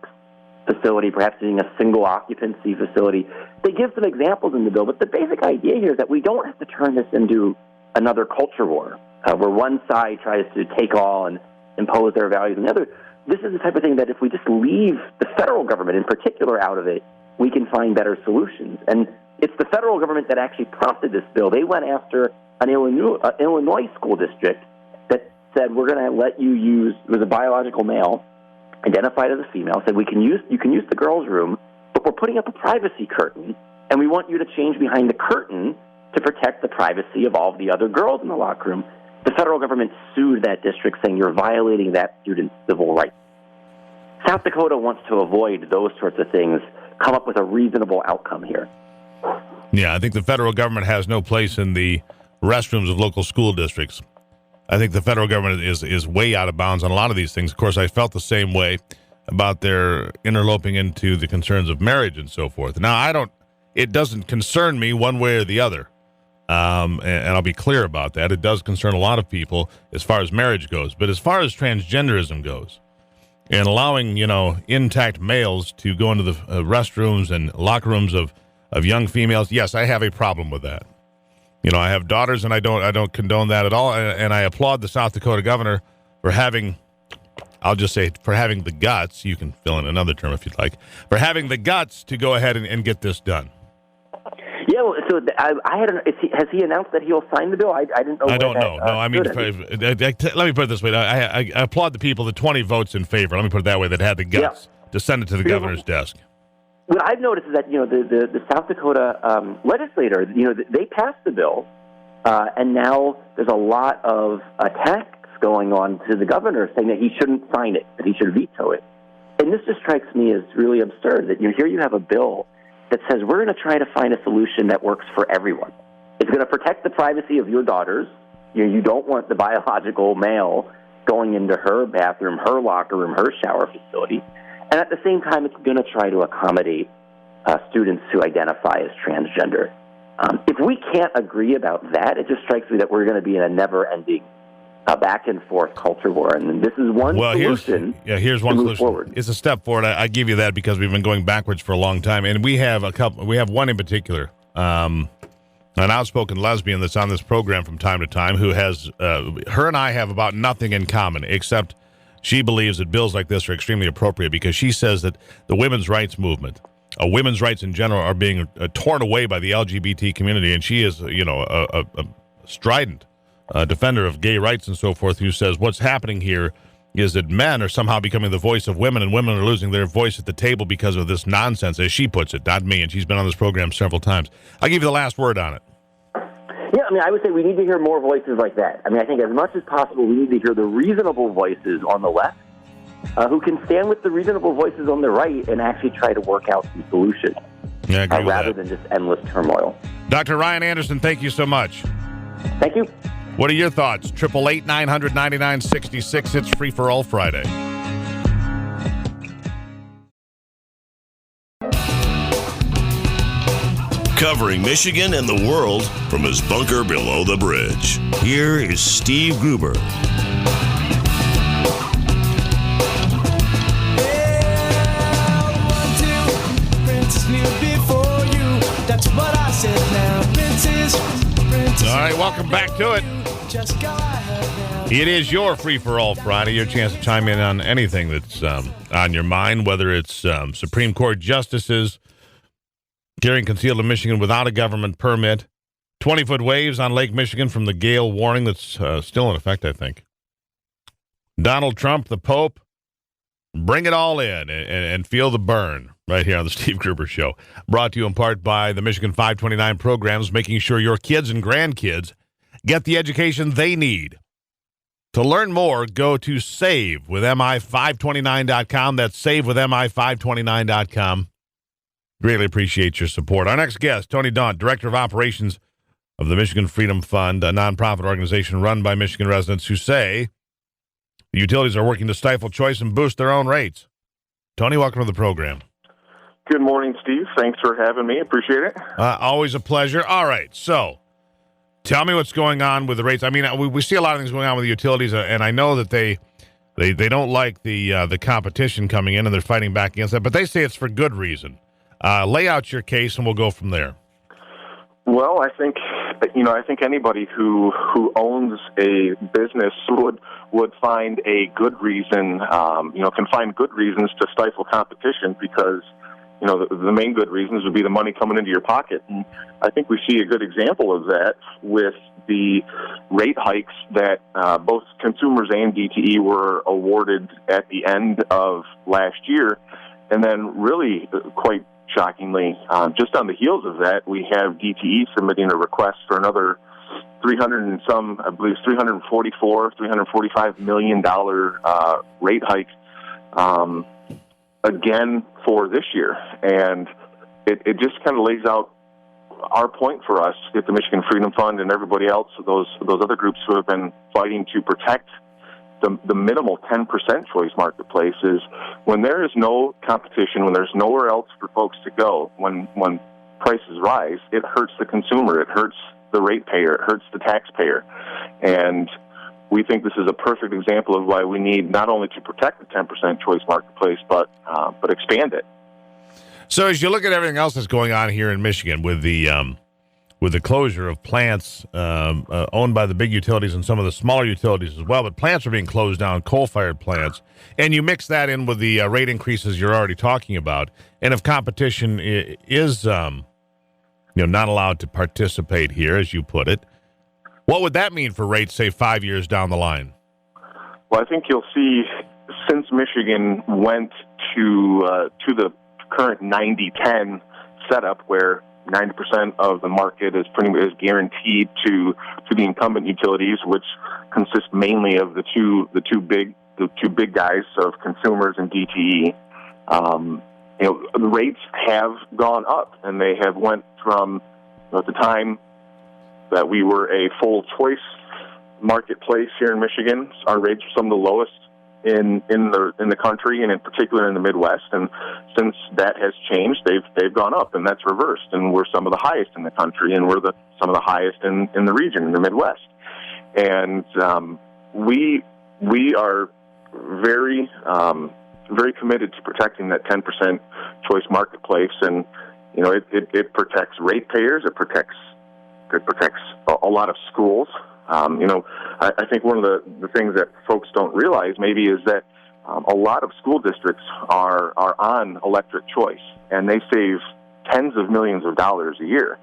facility, perhaps using a single occupancy facility. They give some examples in the bill, but the basic idea here is that we don't have to turn this into another culture war, where one side tries to take all and impose their values on the other. This is the type of thing that if we just leave the federal government in particular out of it, we can find better solutions. And it's the federal government that actually prompted this bill. They went after an Illinois school district that said, we're going to let you use, it was a biological male, identified as a female, said you can use the girls' room, but we're putting up a privacy curtain, and we want you to change behind the curtain to protect the privacy of all of the other girls in the locker room. The federal government sued that district, saying you're violating that student's civil rights. South Dakota wants to avoid those sorts of things, come up with a reasonable outcome here. Yeah, I think the federal government has no place in the restrooms of local school districts. I think the federal government is way out of bounds on a lot of these things. Of course, I felt the same way about their interloping into the concerns of marriage and so forth. Now, it doesn't concern me one way or the other. And I'll be clear about that. It does concern a lot of people as far as marriage goes. But as far as transgenderism goes, and allowing, intact males to go into the restrooms and locker rooms of young females, yes, I have a problem with that. I have daughters, and I don't condone that at all. And I applaud the South Dakota governor for having, I'll just say, for having the guts, you can fill in another term if you'd like, for having the guts to go ahead and get this done. Yeah, well, so has he announced that he'll sign the bill? I didn't know. I don't know. No, I mean, let me put it this way. I applaud the people, the 20 votes in favor, let me put it that way, that had the guts to send it to the governor's desk. What I've noticed is that, the South Dakota legislator, they passed the bill, and now there's a lot of attacks going on to the governor saying that he shouldn't sign it, that he should veto it. And this just strikes me as really absurd that here you have a bill that says we're going to try to find a solution that works for everyone. It's going to protect the privacy of your daughters. You don't want the biological male going into her bathroom, her locker room, her shower facility. And at the same time, it's going to try to accommodate students who identify as transgender. If we can't agree about that, it just strikes me that we're going to be in a never-ending back-and-forth culture war. And this is one solution. Here's one solution. Forward. It's a step forward. I give you that because we've been going backwards for a long time. And we have one in particular, an outspoken lesbian that's on this program from time to time who has, her and I have about nothing in common, except she believes that bills like this are extremely appropriate because she says that the women's rights movement, women's rights in general, are being torn away by the LGBT community. And she is, a strident defender of gay rights and so forth, who says what's happening here is that men are somehow becoming the voice of women, and women are losing their voice at the table because of this nonsense, as she puts it, not me. And she's been on this program several times. I'll give you the last word on it. Yeah, I would say we need to hear more voices like that. I think as much as possible, we need to hear the reasonable voices on the left who can stand with the reasonable voices on the right and actually try to work out some solutions rather than just endless turmoil. Dr. Ryan Anderson, thank you so much. Thank you. What are your thoughts? 888-900-9966. It's Free for All Friday. Covering Michigan and the world from his bunker below the bridge. Here is Steve Gruber. All right, welcome back to it. It is your Free for All Friday, your chance to chime in on anything that's on your mind, whether it's Supreme Court justices carrying concealed in Michigan without a government permit. 20-foot waves on Lake Michigan from the gale warning that's still in effect, I think. Donald Trump, the Pope, bring it all in and feel the burn right here on the Steve Gruber Show. Brought to you in part by the Michigan 529 programs, making sure your kids and grandkids get the education they need. To learn more, go to savewithmi529.com. That's savewithmi529.com. Greatly appreciate your support. Our next guest, Tony Daunt, Director of Operations of the Michigan Freedom Fund, a nonprofit organization run by Michigan residents who say the utilities are working to stifle choice and boost their own rates. Tony, welcome to the program. Good morning, Steve. Thanks for having me. Appreciate it. Always a pleasure. All right, so tell me what's going on with the rates. I mean, we see a lot of things going on with the utilities, and I know that they don't like the competition coming in, and they're fighting back against that, but they say it's for good reason. Lay out your case, and we'll go from there. Well, I think anybody who owns a business would find a good reason, can find good reasons to stifle competition because, the main good reasons would be the money coming into your pocket. And I think we see a good example of that with the rate hikes that both consumers and DTE were awarded at the end of last year. And then really quite shockingly, just on the heels of that, we have DTE submitting a request for another $345 million rate hike again for this year. And it just kind of lays out our point for us at the Michigan Freedom Fund and everybody else, those other groups who have been fighting to protect the minimal 10% choice marketplace is when there is no competition, when there's nowhere else for folks to go, when prices rise, it hurts the consumer, it hurts the ratepayer, it hurts the taxpayer. And we think this is a perfect example of why we need not only to protect the 10% choice marketplace, but expand it. So as you look at everything else that's going on here in Michigan with the closure of plants owned by the big utilities and some of the smaller utilities as well, but plants are being closed down, coal-fired plants, and you mix that in with the rate increases you're already talking about, and if competition is not allowed to participate here, as you put it, what would that mean for rates, say, 5 years down the line? Well, I think you'll see since Michigan went to the current 90-10 setup where 90% of the market is guaranteed to the incumbent utilities, which consist mainly of the two big guys of consumers and DTE. The rates have gone up, and they have went from at the time that we were a full choice marketplace here in Michigan. Our rates are some of the lowest in the country, and in particular in the Midwest. And since that has changed, they've gone up, and that's reversed. And we're some of the highest in the country, and we're some of the highest in the region, in the Midwest. And we are very very committed to protecting that 10% choice marketplace, and it protects ratepayers. It protects a lot of schools. I think one of the things that folks don't realize maybe is that a lot of school districts are on electric choice, and they save tens of millions of dollars a year.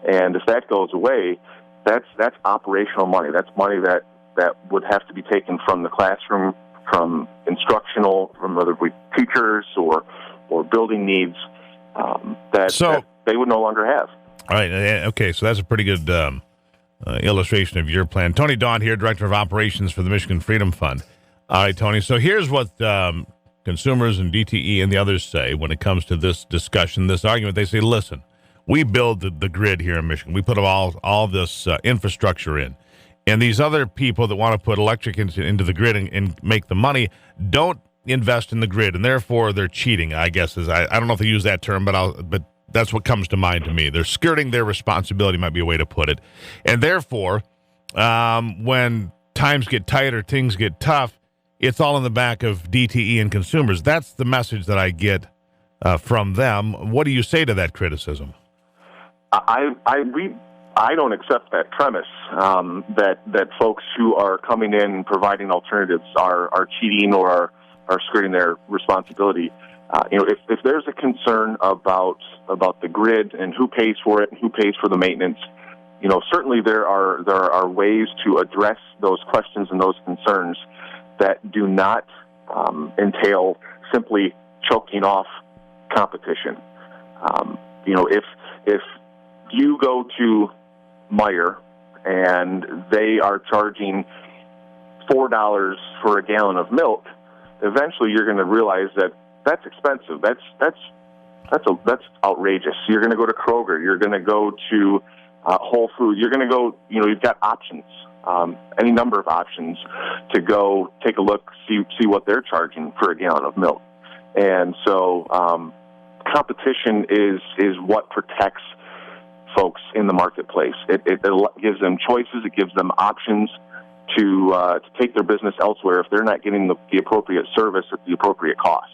And if that goes away, that's operational money. That's money that would have to be taken from the classroom, from instructional, from whether it be teachers or building needs that they would no longer have. All right. Okay. So that's a pretty good illustration of your plan. Tony Daunt here, Director of Operations for the Michigan Freedom Fund. All right, Tony. So here's what consumers and DTE and the others say when it comes to this discussion, this argument. They say, listen, we build the grid here in Michigan. We put all this infrastructure in. And these other people that want to put electric into the grid and make the money don't invest in the grid, and therefore they're cheating, I guess. I don't know if they use that term, but that's what comes to mind to me. They're skirting their responsibility, might be a way to put it. And therefore, when times get tighter, things get tough, it's all in the back of DTE and consumers. That's the message that I get from them. What do you say to that criticism? I don't accept that premise that folks who are coming in and providing alternatives are cheating or are skirting their responsibility. If there's a concern about the grid and who pays for it and who pays for the maintenance, certainly there are ways to address those questions and those concerns that do not entail simply choking off competition. If you go to Meijer and they are charging $4 for a gallon of milk, eventually you're going to realize that that's expensive. That's outrageous. You're going to go to Kroger. You're going to go to Whole Foods. You're going to go. You've got options, any number of options to go take a look, see what they're charging for a gallon of milk. And so, competition is what protects folks in the marketplace. It gives them choices. It gives them options to take their business elsewhere if they're not getting the appropriate service at the appropriate cost.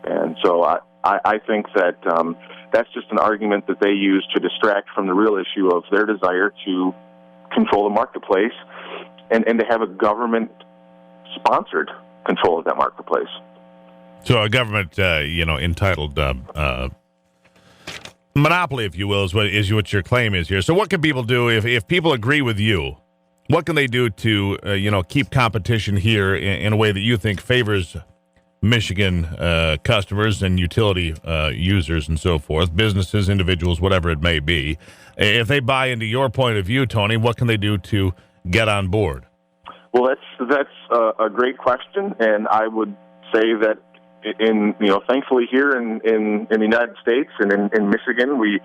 And so I think that that's just an argument that they use to distract from the real issue of their desire to control the marketplace and to have a government-sponsored control of that marketplace. So a government, entitled monopoly, if you will, is what your claim is here. So what can people do if people agree with you? What can they do to, keep competition here in a way that you think favors Michigan customers and utility users and so forth, businesses, individuals, whatever it may be? If they buy into your point of view, Tony, what can they do to get on board? Well, that's a great question, and I would say that thankfully here in the United States and in Michigan, we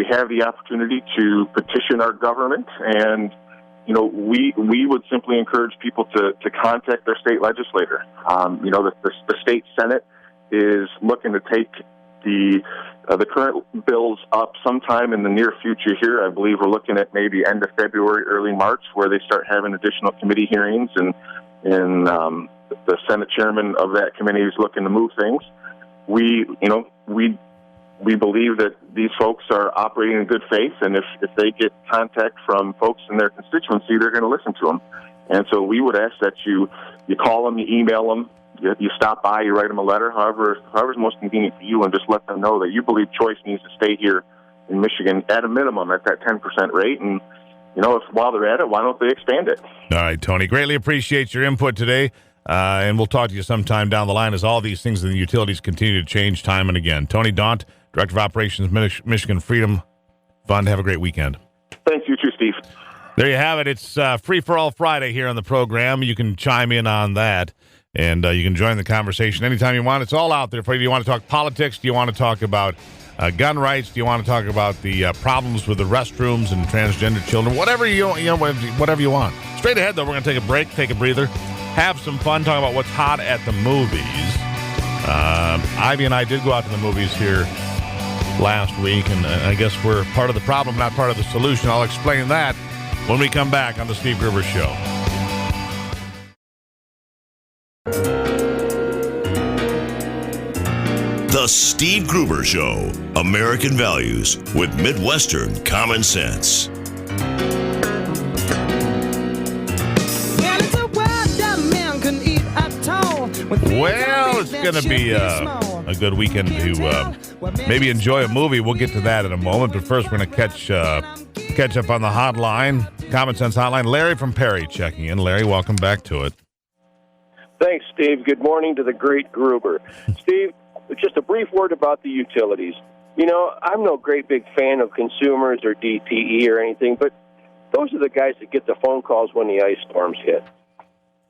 have the opportunity to petition our government, and we would simply encourage people to contact their state legislator. The state Senate is looking to take the current bills up sometime in the near future here. I believe we're looking at maybe end of February, early March, where they start having additional committee hearings, and the Senate chairman of that committee is looking to move things. We believe that these folks are operating in good faith, and if they get contact from folks in their constituency, they're going to listen to them. And so we would ask that you call them, you email them, you stop by, you write them a letter, however's most convenient for you, and just let them know that you believe choice needs to stay here in Michigan at a minimum at that 10% rate. And, if while they're at it, why don't they expand it? All right, Tony, greatly appreciate your input today. And we'll talk to you sometime down the line as all these things in the utilities continue to change time and again. Tony Daunt, Director of Operations, Michigan Freedom Fund. Have a great weekend. Thanks, you too, Steve. There you have it. It's Free for All Friday here on the program. You can chime in on that, and you can join the conversation anytime you want. It's all out there for you. Do you want to talk politics? Do you want to talk about gun rights? Do you want to talk about the problems with the restrooms and transgender children? Whatever whatever you want. Straight ahead, though, we're going to take a break, take a breather, have some fun, talk about what's hot at the movies. Ivy and I did go out to the movies here last week, and I guess we're part of the problem, not part of the solution. I'll explain that when we come back on the Steve Gruber Show. The Steve Gruber Show, American values with Midwestern common sense. Well, it's going to be a good weekend to maybe enjoy a movie. We'll get to that in a moment. But first, we're going to catch up on the hotline, Common Sense Hotline. Larry from Perry checking in. Larry, welcome back to it. Thanks, Steve. Good morning to the great Gruber. Steve, just a brief word about the utilities. I'm no great big fan of consumers or DTE or anything, but those are the guys that get the phone calls when the ice storms hit.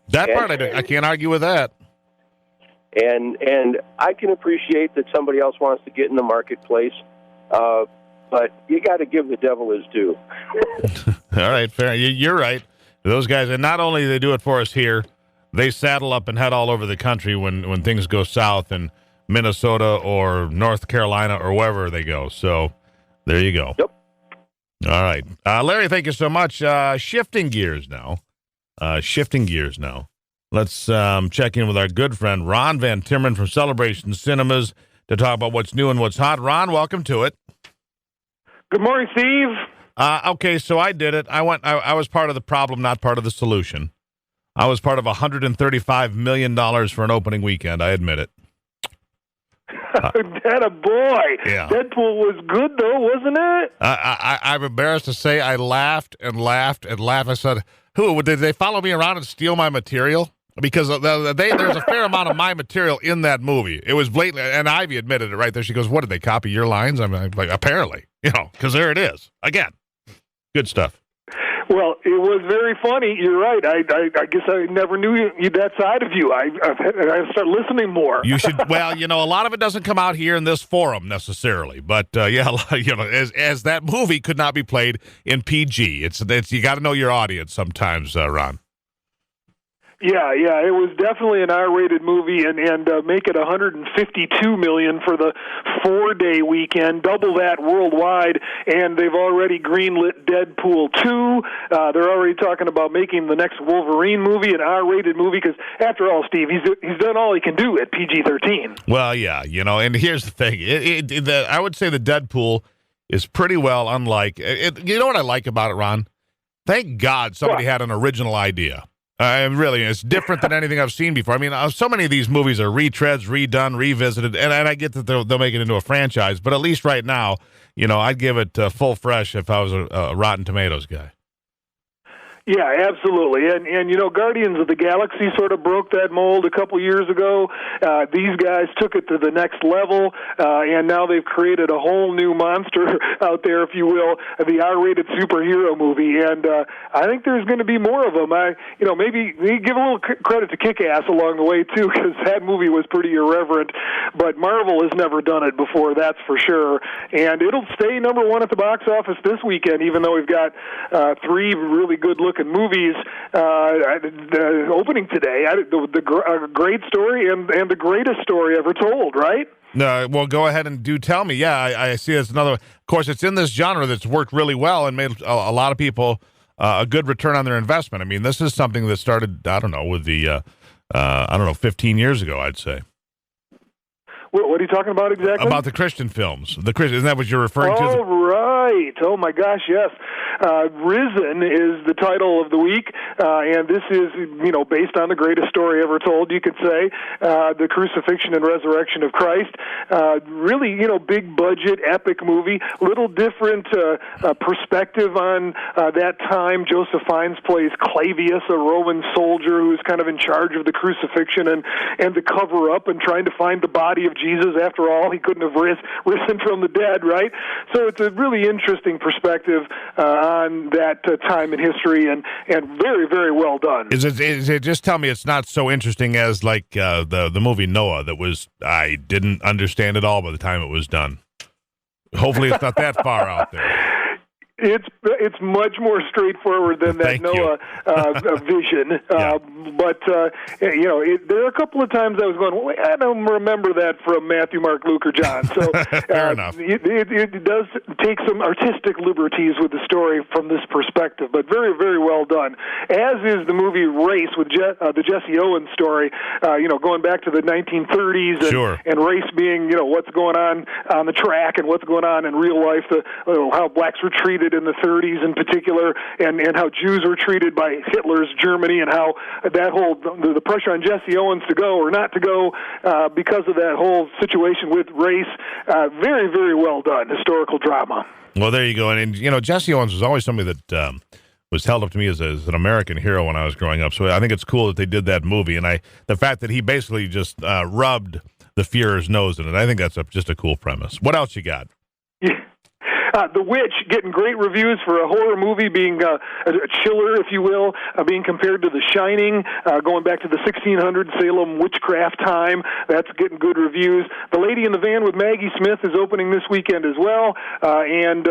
That part, I can't argue with that. And I can appreciate that somebody else wants to get in the marketplace, but you got to give the devil his due. All right, fair. You're right. Those guys, and not only do they do it for us here, they saddle up and head all over the country when things go south in Minnesota or North Carolina or wherever they go. So there you go. Yep. All right. Larry, thank you so much. Shifting gears now. Let's check in with our good friend Ron Van Timmeren from Celebration Cinemas to talk about what's new and what's hot. Ron, welcome to it. Good morning, Steve. Okay, so I did it. I was part of the problem, not part of the solution. I was part of $135 million for an opening weekend. I admit it. That a boy. Yeah. Deadpool was good, though, wasn't it? I'm embarrassed to say I laughed and laughed and laughed. I said, "Who did they follow me around and steal my material?" Because there's a fair amount of my material in that movie. It was blatant, and Ivy admitted it right there. She goes, "What did they copy your lines?" I'm like, "Apparently, because there it is again." Good stuff. Well, it was very funny. You're right. I guess I never knew that side of you. I start listening more. You should. Well, a lot of it doesn't come out here in this forum necessarily, but as that movie could not be played in PG. It's you got to know your audience sometimes, Ron. Yeah, it was definitely an R-rated movie, and make it $152 million for the 4-day weekend, double that worldwide, and they've already greenlit Deadpool 2. They're already talking about making the next Wolverine movie an R-rated movie, because after all, Steve, he's done all he can do at PG-13. Well, yeah, and here's the thing. I would say the Deadpool is pretty well unlike. You know what I like about it, Ron? Thank God somebody had an original idea. Really, it's different than anything I've seen before. I mean, so many of these movies are retreads, redone, revisited, and I get that they'll make it into a franchise, but at least right now, I'd give it full fresh if I was a Rotten Tomatoes guy. Yeah, absolutely. And Guardians of the Galaxy sort of broke that mold a couple years ago. These guys took it to the next level, and now they've created a whole new monster out there, if you will, the R-rated superhero movie. And I think there's going to be more of them. Maybe give a little credit to Kick-Ass along the way, too, because that movie was pretty irreverent. But Marvel has never done it before, that's for sure. And it'll stay number one at the box office this weekend, even though we've got 3 really good-looking movies opening today. The great story and the greatest story ever told, right? No, well, go ahead and do tell me. Yeah, I see it's another. Of course, it's in this genre that's worked really well and made a lot of people a good return on their investment. I mean, this is something that started, I don't know, with the 15 years ago, I'd say. What are you talking about exactly? About the Christian films. Isn't that what you're referring to? Oh, right. Oh, my gosh, yes. Risen is the title of the week, and this is, based on the greatest story ever told, you could say, the crucifixion and resurrection of Christ. Really, big budget, epic movie. Little different perspective on that time. Joseph Fiennes plays Clavius, a Roman soldier who's kind of in charge of the crucifixion and the cover-up and trying to find the body of Jesus. After all, he couldn't have risen from the dead, right? So it's a really interesting perspective on that time in history, and very, very well done. Is it just tell me it's not so interesting as like the movie Noah I didn't understand it all by the time it was done. Hopefully it's not that far out there. It's much more straightforward than that Noah vision. But there are a couple of times I was going, well, I don't remember that from Matthew, Mark, Luke, or John. So fair enough. It does take some artistic liberties with the story from this perspective, but very, very well done. As is the movie Race with the Jesse Owens story. Going back to the 1930s and race being what's going on the track and what's going on in real life. How blacks were treated in the 30s in particular, and how Jews were treated by Hitler's Germany, and how that whole the pressure on Jesse Owens to go or not to go because of that whole situation with race. Very, very well done historical drama. Well, there you go. And Jesse Owens was always somebody that was held up to me as an American hero when I was growing up. So I think it's cool that they did that movie, and the fact that he basically just rubbed the Führer's nose in it. I think that's just a cool premise. What else you got? Yeah. The Witch getting great reviews for a horror movie, being a chiller, if you will, being compared to The Shining, going back to the 1600 Salem witchcraft time. That's getting good reviews. The Lady in the Van with Maggie Smith is opening this weekend as well, and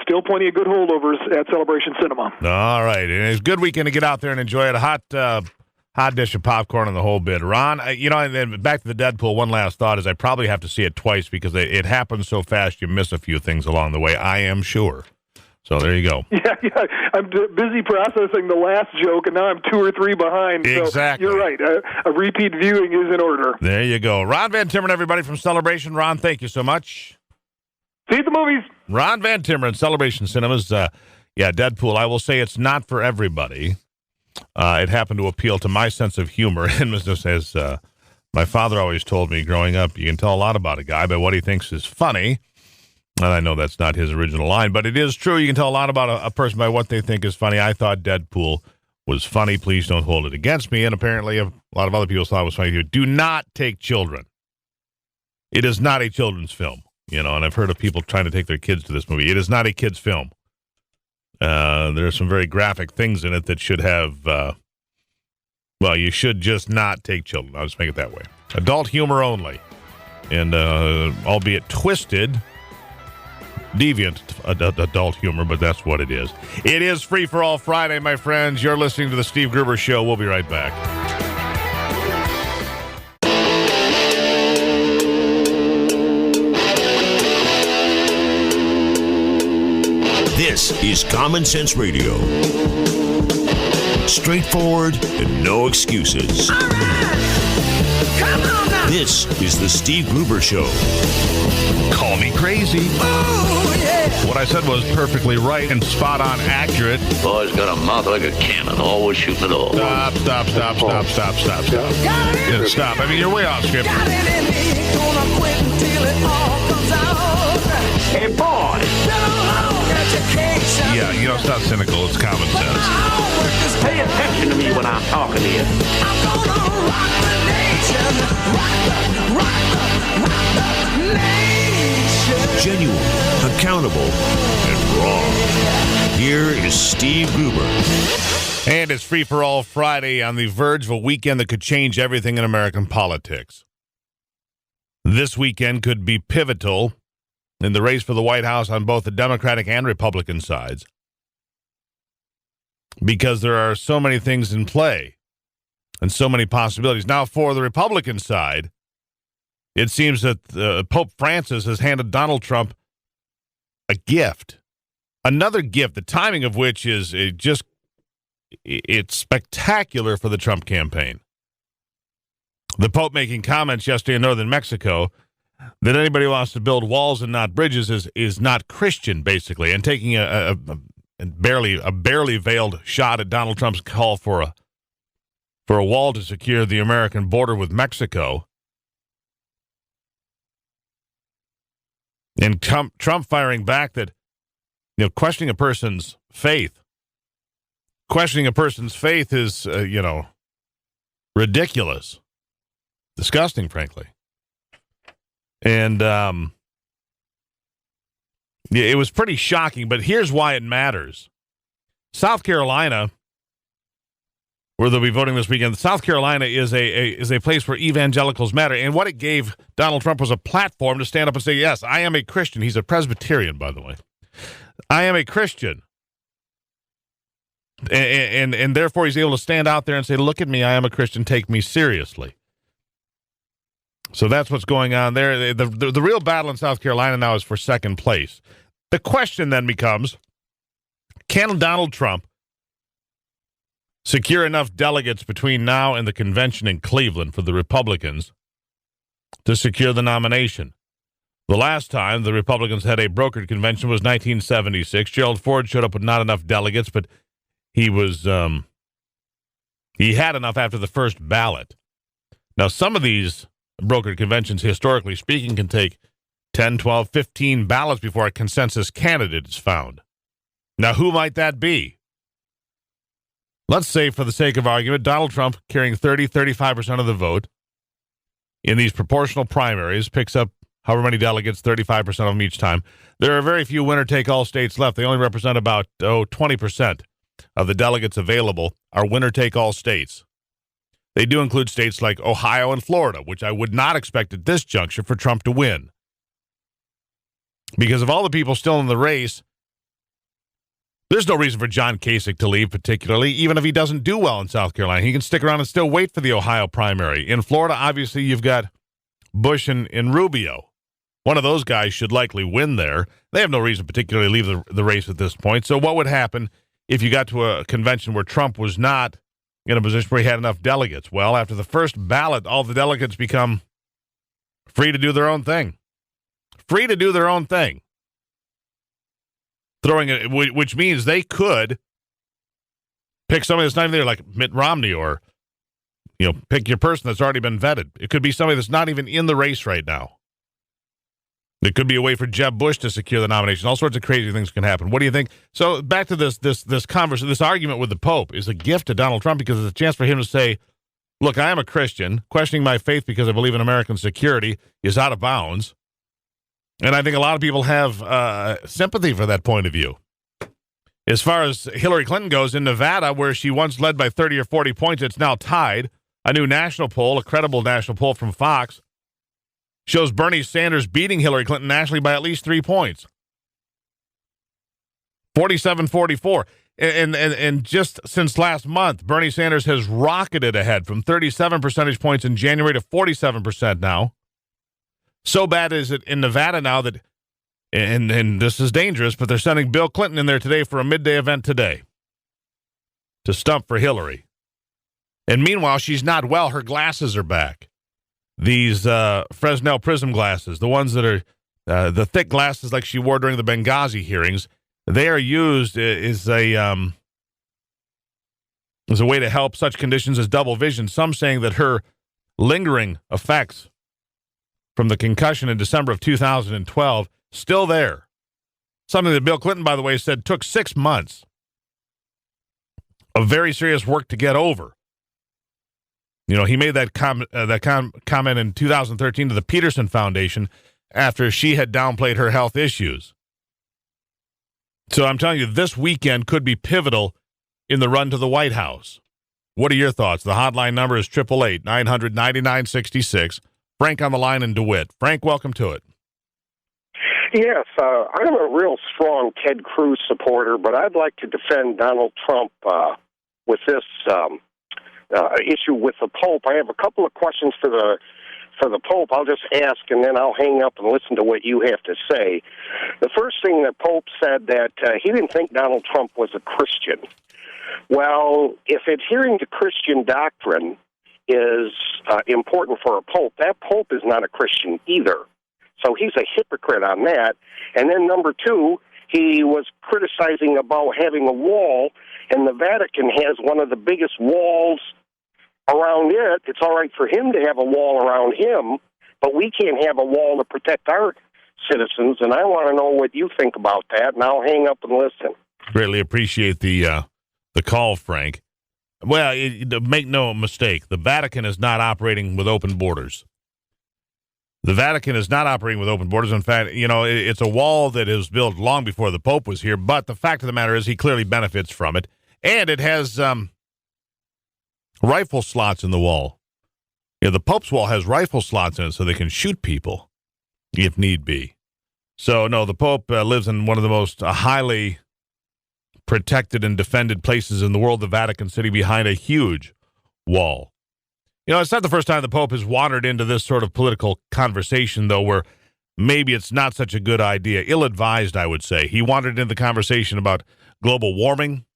still plenty of good holdovers at Celebration Cinema. All right, and it's a good weekend to get out there and enjoy it. A hot dish of popcorn and the whole bit. Ron, and then back to the Deadpool, one last thought is I probably have to see it twice because it happens so fast you miss a few things along the way, I am sure. So there you go. Yeah. I'm busy processing the last joke, and now I'm 2 or 3 behind. Exactly. So you're right. A repeat viewing is in order. There you go. Ron Van Timmeren, everybody from Celebration. Ron, thank you so much. See the movies. Ron Van Timmeren, Celebration Cinemas. Deadpool. I will say it's not for everybody. It happened to appeal to my sense of humor, and was just as My father always told me growing up, you can tell a lot about a guy by what he thinks is funny. And I know that's not his original line, but it is true. You can tell a lot about a person by what they think is funny. I thought Deadpool was funny. Please don't hold it against me. And apparently a lot of other people thought it was funny too. Do not take children. It is not a children's film, and I've heard of people trying to take their kids to this movie. It is not a kid's film. There are some very graphic things in it that should have, you should just not take children. I'll just make it that way. Adult humor only. And albeit twisted, deviant adult humor, but that's what it is. It is Free for All Friday, my friends. You're listening to the Steve Gruber Show. We'll be right back. This is Common Sense Radio. Straightforward and no excuses. All right. Come on now. This is the Steve Gruber Show. Call me crazy. Oh, yeah. What I said was perfectly right and spot on accurate. Boy's got a mouth like a cannon, always shooting it all. Stop. Yeah, stop. I mean, you're way off script. Got it in me, gonna quit until it all comes out. Hey, boy. Been a long education. Yeah, it's not cynical. It's common sense. Pay attention to me when I'm talking to you. I'm gonna rock the nation. Rock the nation. Genuine, accountable, and raw. Here is Steve Gruber. And it's Free for All Friday on the verge of a weekend that could change everything in American politics. This weekend could be pivotal in the race for the White House on both the Democratic and Republican sides, because there are so many things in play and so many possibilities. Now, for the Republican side, it seems that Pope Francis has handed Donald Trump a gift, another gift, the timing of which is it's spectacular for the Trump campaign. The Pope making comments yesterday in northern Mexico that anybody who wants to build walls and not bridges is not Christian, basically, and taking a barely veiled shot at Donald Trump's call for a wall to secure the American border with Mexico. And Trump firing back that, questioning a person's faith is, ridiculous, disgusting, frankly. And it was pretty shocking, but here's why it matters. South Carolina, where they'll be voting this weekend, South Carolina is a place where evangelicals matter. And what it gave Donald Trump was a platform to stand up and say, yes, I am a Christian. He's a Presbyterian, by the way. I am a Christian. And therefore he's able to stand out there and say, look at me, I am a Christian, take me seriously. So that's what's going on there. The real battle in South Carolina now is for second place. The question then becomes, can Donald Trump secure enough delegates between now and the convention in Cleveland for the Republicans to secure the nomination? The last time the Republicans had a brokered convention was 1976. Gerald Ford showed up with not enough delegates, but he had enough after the first ballot. Now, some of these brokered conventions, historically speaking, can take 10, 12, 15 ballots before a consensus candidate is found. Now, who might that be? Let's say, for the sake of argument, Donald Trump, carrying 30, 35% of the vote in these proportional primaries, picks up however many delegates, 35% of them each time. There are very few winner-take-all states left. They only represent about 20% of the delegates available are winner-take-all states. They do include states like Ohio and Florida, which I would not expect at this juncture for Trump to win. Because of all the people still in the race, there's no reason for John Kasich to leave, particularly, even if he doesn't do well in South Carolina. He can stick around and still wait for the Ohio primary. In Florida, obviously, you've got Bush and Rubio. One of those guys should likely win there. They have no reason particularly to leave the race at this point. So what would happen if you got to a convention where Trump was not in a position where he had enough delegates? Well, after the first ballot, all the delegates become free to do their own thing. Free to do their own thing. Which means they could pick somebody that's not even there, like Mitt Romney or Pick your person that's already been vetted. It could be somebody that's not even in the race right now. It could be a way for Jeb Bush to secure the nomination. All sorts of crazy things can happen. What do you think? So back to this conversation, this argument with the Pope is a gift to Donald Trump because it's a chance for him to say, look, I am a Christian. Questioning my faith because I believe in American security is out of bounds. And I think a lot of people have sympathy for that point of view. As far as Hillary Clinton goes, in Nevada, where she once led by 30 or 40 points, it's now tied. A new national poll, a credible national poll from Fox, shows Bernie Sanders beating Hillary Clinton nationally by at least 3 points. 47-44. And just since last month, Bernie Sanders has rocketed ahead from 37 percentage points in January to 47% now. So bad is it in Nevada now that, and this is dangerous, but they're sending Bill Clinton in there today for a midday event today to stump for Hillary. And meanwhile, she's not well. Her glasses are back. These Fresnel Prism glasses, the ones that are the thick glasses like she wore during the Benghazi hearings, they are used as a way to help such conditions as double vision. Some saying that her lingering effects from the concussion in December of 2012 still there. Something that Bill Clinton, by the way, said took 6 months of very serious work to get over. He made that comment in 2013 to the Peterson Foundation after she had downplayed her health issues. So I'm telling you, this weekend could be pivotal in the run to the White House. What are your thoughts? The hotline number is 888-900-9966. Frank on the line in DeWitt. Frank, welcome to it. Yes, I'm a real strong Ted Cruz supporter, but I'd like to defend Donald Trump with this issue with the Pope. I have a couple of questions for the Pope. I'll just ask, and then I'll hang up and listen to what you have to say. The first thing that Pope said that he didn't think Donald Trump was a Christian. Well, if adhering to Christian doctrine is important for a Pope, that Pope is not a Christian either. So he's a hypocrite on that. And then number two, he was criticizing about having a wall, and the Vatican has one of the biggest walls around it. It's all right for him to have a wall around him, but we can't have a wall to protect our citizens, and I want to know what you think about that, and I'll hang up and listen. Greatly appreciate the call, Frank. Well, make no mistake, the Vatican is not operating with open borders. The Vatican is not operating with open borders. In fact, it's a wall that is built long before the Pope was here, but the fact of the matter is he clearly benefits from it, and it has rifle slots in the wall. The Pope's wall has rifle slots in it so they can shoot people if need be. So, no, the Pope lives in one of the most highly protected and defended places in the world, the Vatican City, behind a huge wall. It's not the first time the Pope has wandered into this sort of political conversation, though, where maybe it's not such a good idea. Ill-advised, I would say. He wandered into the conversation about global warming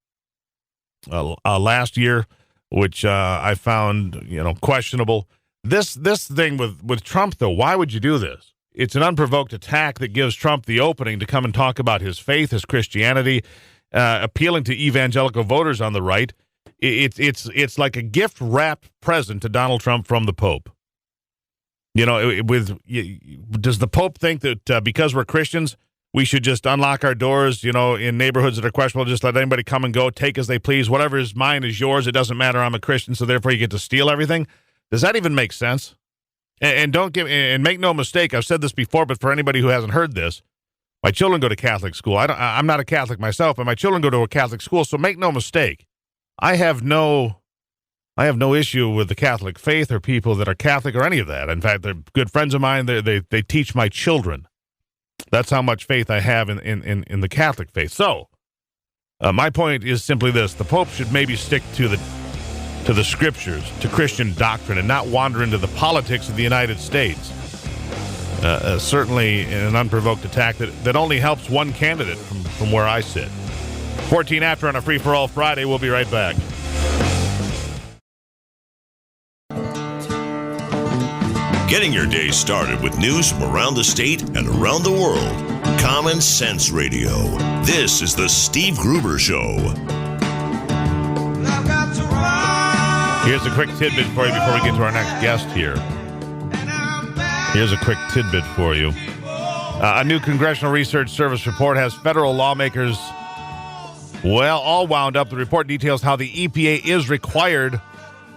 last year, which I found, questionable. This thing with Trump, though, why would you do this? It's an unprovoked attack that gives Trump the opening to come and talk about his faith, his Christianity, appealing to evangelical voters on the right. It's like a gift-wrapped present to Donald Trump from the Pope. Does the Pope think that because we're Christians, we should just unlock our doors, in neighborhoods that are questionable, just let anybody come and go, take as they please, whatever is mine is yours, it doesn't matter, I'm a Christian, so therefore you get to steal everything? Does that even make sense? And make no mistake, I've said this before, but for anybody who hasn't heard this, my children go to Catholic school. I'm not a Catholic myself, but my children go to a Catholic school, so make no mistake. I have no issue with the Catholic faith or people that are Catholic or any of that. In fact, they're good friends of mine. They teach my children. That's how much faith I have in the Catholic faith. So, my point is simply this: the Pope should maybe stick to the Scriptures, to Christian doctrine, and not wander into the politics of the United States. Certainly, an unprovoked attack that only helps one candidate from where I sit. 14 after on a free-for-all Friday. We'll be right back. Getting your day started with news from around the state and around the world. Common Sense Radio. This is the Steve Gruber Show. I've got to run. Here's a quick tidbit for you before we get to our next guest here. Here's a quick tidbit for you. A new Congressional Research Service report has federal lawmakers, all wound up. The report details how the EPA is required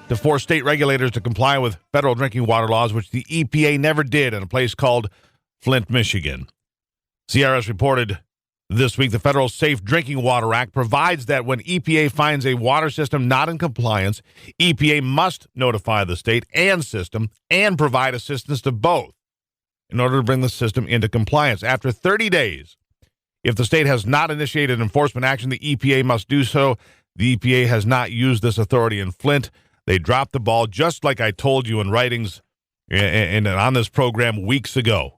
to force state regulators to comply with federal drinking water laws, which the EPA never did in a place called Flint, Michigan. CRS reported this week the Federal Safe Drinking Water Act provides that when EPA finds a water system not in compliance, EPA must notify the state and system and provide assistance to both in order to bring the system into compliance. After 30 days, if the state has not initiated enforcement action, the EPA must do so. The EPA has not used this authority in Flint. They dropped the ball, just like I told you in writings and on this program weeks ago.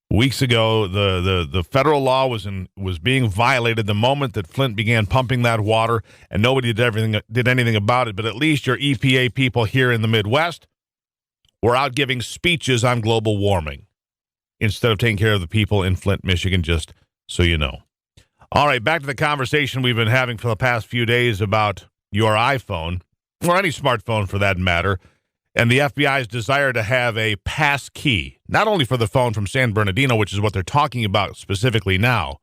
Weeks ago, the federal law was being violated the moment that Flint began pumping that water, and nobody did anything about it. But at least your EPA people here in the Midwest were out giving speeches on global warming instead of taking care of the people in Flint, Michigan, just so you know. All right, back to the conversation we've been having for the past few days about your iPhone, or any smartphone for that matter, and the FBI's desire to have a pass key, not only for the phone from San Bernardino, which is what they're talking about specifically now,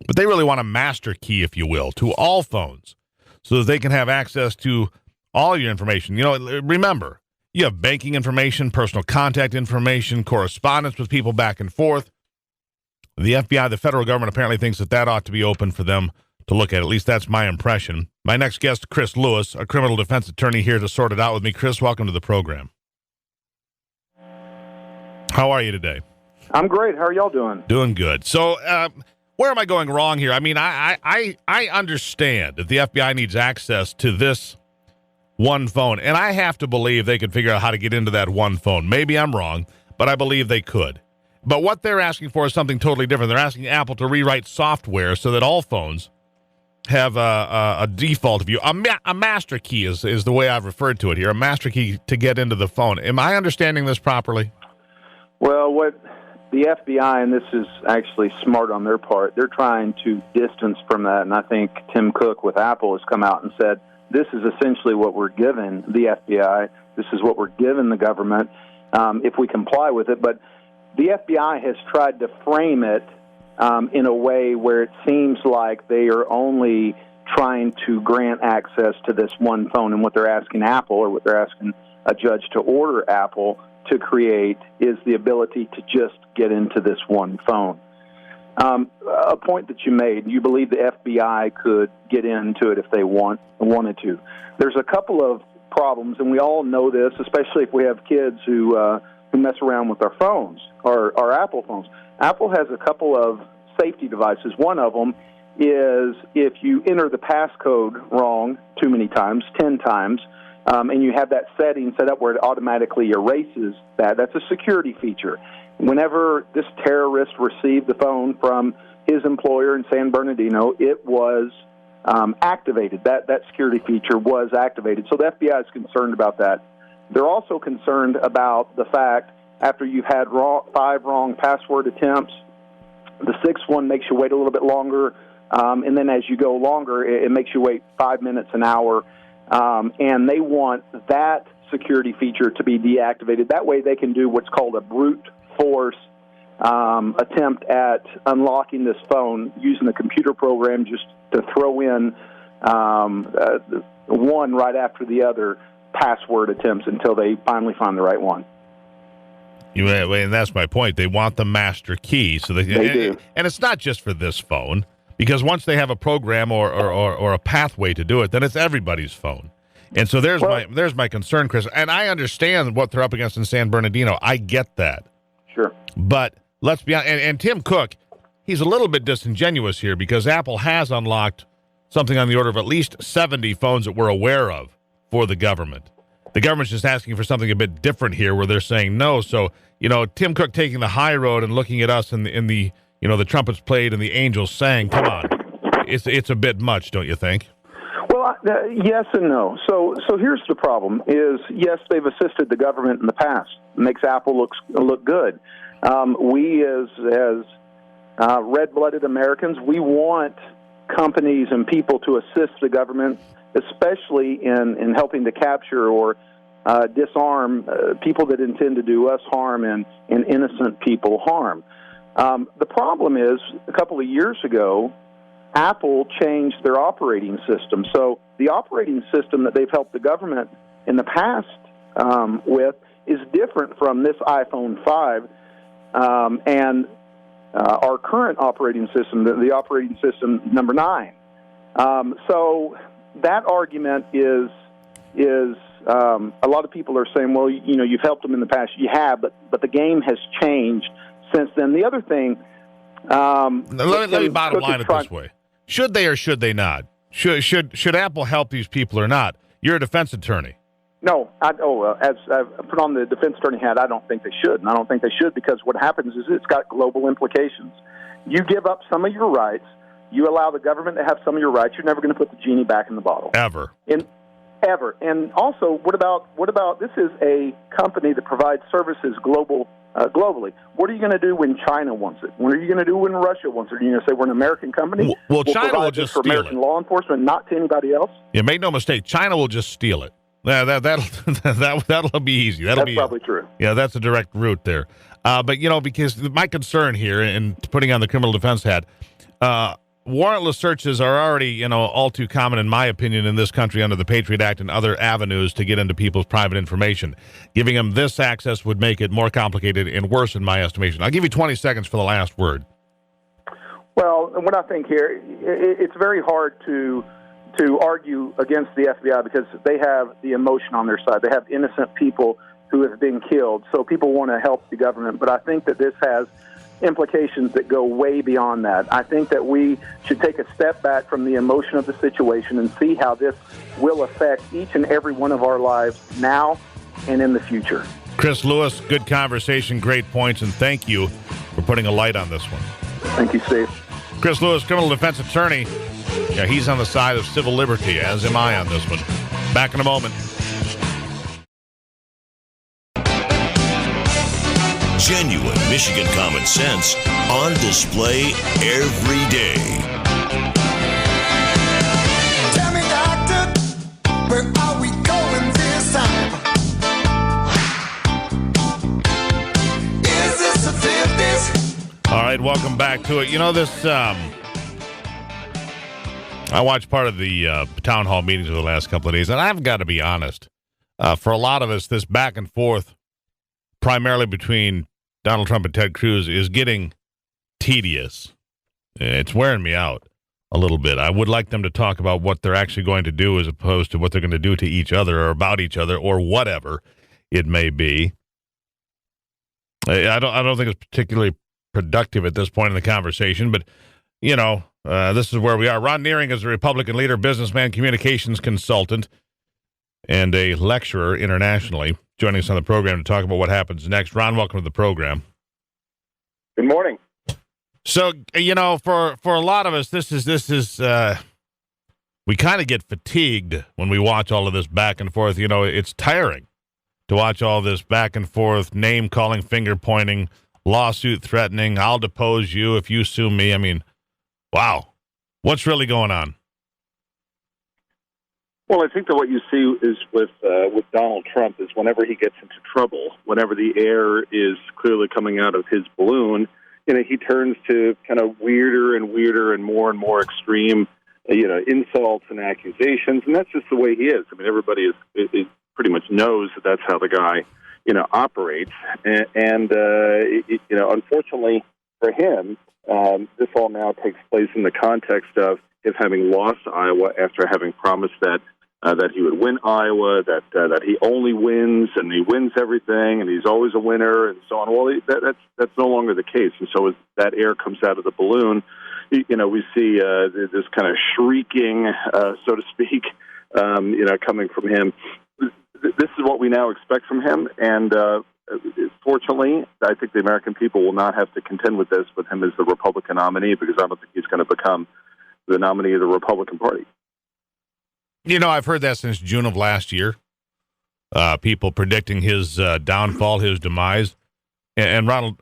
but they really want a master key, if you will, to all phones so that they can have access to all your information. You know, remember, you have banking information, personal contact information, correspondence with people back and forth. The FBI, the federal government, apparently thinks that ought to be open for them to look at. At least that's my impression. My next guest, Chris Lewis, a criminal defense attorney, here to sort it out with me. Chris, welcome to the program. How are you today? I'm great. How are y'all doing? Doing good. So where am I going wrong here? I mean, I understand that the FBI needs access to this one phone, and I have to believe they could figure out how to get into that one phone. Maybe I'm wrong, but I believe they could. But what they're asking for is something totally different. They're asking Apple to rewrite software so that all phones have a default view. A master key is the way I've referred to it here, a master key to get into the phone. Am I understanding this properly? Well, what the FBI, and this is actually smart on their part, they're trying to distance from that, and I think Tim Cook with Apple has come out and said, this is essentially what we're giving the FBI, this is what we're giving the government if we comply with it. But the FBI has tried to frame it in a way where it seems like they are only trying to grant access to this one phone. And what they're asking Apple, or what they're asking a judge to order Apple to create, is the ability to just get into this one phone. A point that you made, you believe the FBI could get into it if they wanted to. There's a couple of problems, and we all know this, especially if we have kids who mess around with our phones, our Apple phones. Apple has a couple of safety devices. One of them is if you enter the passcode wrong too many times, 10 times, and you have that setting set up where it automatically erases that, that's a security feature. Whenever this terrorist received the phone from his employer in San Bernardino, it was activated. That security feature was activated. So the FBI is concerned about that. They're also concerned about the fact after you've had 5 wrong password attempts, the 6th one makes you wait a little bit longer, and then as you go longer, it makes you wait 5 minutes, an hour, and they want that security feature to be deactivated. That way they can do what's called a brute force attempt at unlocking this phone using a computer program just to throw in one right after the other password attempts until they finally find the right one. And that's my point. They want the master key, so they do. And it's not just for this phone, because once they have a program or a pathway to do it, then it's everybody's phone. And so there's my concern, Chris. And I understand what they're up against in San Bernardino. I get that. Sure. But let's be honest. And Tim Cook, he's a little bit disingenuous here, because Apple has unlocked something on the order of at least 70 phones that we're aware of for the government. The government's just asking for something a bit different here, where they're saying no. So, Tim Cook taking the high road and looking at us in the the trumpets played and the angels sang. Come on, it's a bit much, don't you think? Well, yes and no. So here's the problem: is yes, they've assisted the government in the past. It makes Apple look good. We as red-blooded Americans, we want companies and people to assist the government, especially in helping to capture or disarm people that intend to do us harm and innocent people harm. The problem is, a couple of years ago, Apple changed their operating system. So the operating system that they've helped the government in the past with is different from this iPhone 5 and our current operating system, the operating system number 9. So that argument is a lot of people are saying, well, you know, you've helped them in the past. You have, but the game has changed since then. The other thing, let me bottom line it this way: should they or should they not? Should Apple help these people or not? You're a defense attorney. No, as I've put on the defense attorney hat, I don't think they should, and I don't think they should because what happens is it's got global implications. You give up some of your rights, you allow the government to have some of your rights. You're never going to put the genie back in the bottle. Ever. Ever. And also, what about this is a company that provides services globally. What are you going to do when China wants it? What are you going to do when Russia wants it? Are you going to say we're an American company? Well, China will just for steal American law enforcement, not to anybody else? Yeah, make no mistake, China will just steal it. That'll be easy. That's probably true. Yeah, that's a direct route there. But, you know, because my concern here, in putting on the criminal defense hat, warrantless searches are already, you know, all too common, in my opinion, in this country under the Patriot Act and other avenues to get into people's private information. Giving them this access would make it more complicated and worse, in my estimation. I'll give you 20 seconds for the last word. Well, and what I think here, it's very hard to argue against the FBI because they have the emotion on their side. They have innocent people who have been killed, so people want to help the government. But I think that this has implications that go way beyond that. I think that we should take a step back from the emotion of the situation and see how this will affect each and every one of our lives now and in the future. Chris Lewis, good conversation, great points, and thank you for putting a light on this one. Thank you, Steve. Chris Lewis, criminal defense attorney. Yeah, he's on the side of civil liberty, as am I on this one. Back in a moment. Genuine Michigan common sense on display every day. Tell me, doctor, where are we going this time? Is this the 50s? All right, welcome back to it. You know, this, I watched part of the town hall meetings over the last couple of days, and I've got to be honest. For a lot of us, this back and forth, primarily between Donald Trump and Ted Cruz, is getting tedious. It's wearing me out a little bit. I would like them to talk about what they're actually going to do as opposed to what they're going to do to each other or about each other or whatever it may be. I don't think it's particularly productive at this point in the conversation, but, you know, this is where we are. Ron Nehring is a Republican leader, businessman, communications consultant, and a lecturer internationally, joining us on the program to talk about what happens next. Ron, welcome to the program. Good morning. So, you know, for a lot of us, this is we kind of get fatigued when we watch all of this back and forth. You know, it's tiring to watch all this back and forth, name calling, finger pointing, lawsuit threatening, I'll depose you if you sue me. I mean, wow. What's really going on? Well, I think that what you see is with Donald Trump is whenever he gets into trouble, whenever the air is clearly coming out of his balloon, you know, he turns to kind of weirder and more extreme, you know, insults and accusations, and that's just the way he is. I mean, everybody is pretty much knows that that's how the guy, you know, operates, and you know, unfortunately for him, this all now takes place in the context of him having lost Iowa after having promised that he would win Iowa, that he only wins and he wins everything and he's always a winner and so on. Well, that's no longer the case. And so as that air comes out of the balloon, you know, we see this kind of shrieking, so to speak, you know, coming from him. This is what we now expect from him. And fortunately, I think the American people will not have to contend with this with him as the Republican nominee, because I don't think he's going to become the nominee of the Republican Party. You know, I've heard that since June of last year. People predicting his downfall, his demise, and Donald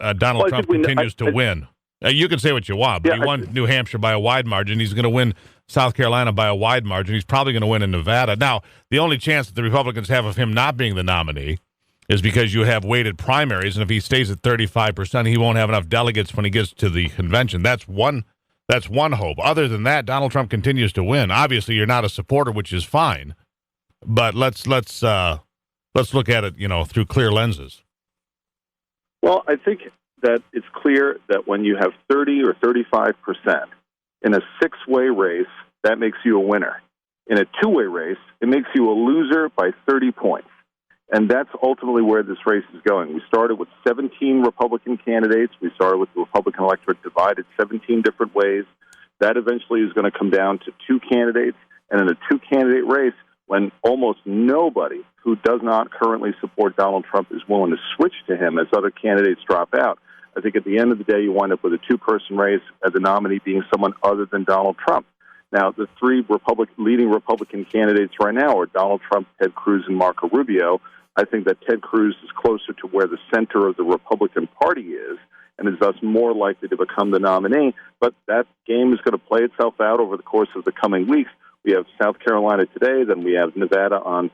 Trump continues to win. You can say what you want, but he won New Hampshire by a wide margin. He's going to win South Carolina by a wide margin. He's probably going to win in Nevada. Now, the only chance that the Republicans have of him not being the nominee is because you have weighted primaries, and if he stays at 35%, he won't have enough delegates when he gets to the convention. That's one hope. Other than that, Donald Trump continues to win. Obviously, you're not a supporter, which is fine, but let's look at it, through clear lenses. Well, I think that it's clear that when you have 30 or 35% in a six-way race, that makes you a winner. In a two-way race, it makes you a loser by 30 points. And that's ultimately where this race is going. We started with 17 Republican candidates. We started with the Republican electorate divided 17 different ways. That eventually is going to come down to two candidates. And in a two-candidate race, when almost nobody who does not currently support Donald Trump is willing to switch to him as other candidates drop out, I think at the end of the day, you wind up with a two-person race as the nominee being someone other than Donald Trump. Now, the three leading Republican candidates right now are Donald Trump, Ted Cruz, and Marco Rubio. I think that Ted Cruz is closer to where the center of the Republican Party is and is thus more likely to become the nominee. But that game is going to play itself out over the course of the coming weeks. We have South Carolina today, then we have Nevada on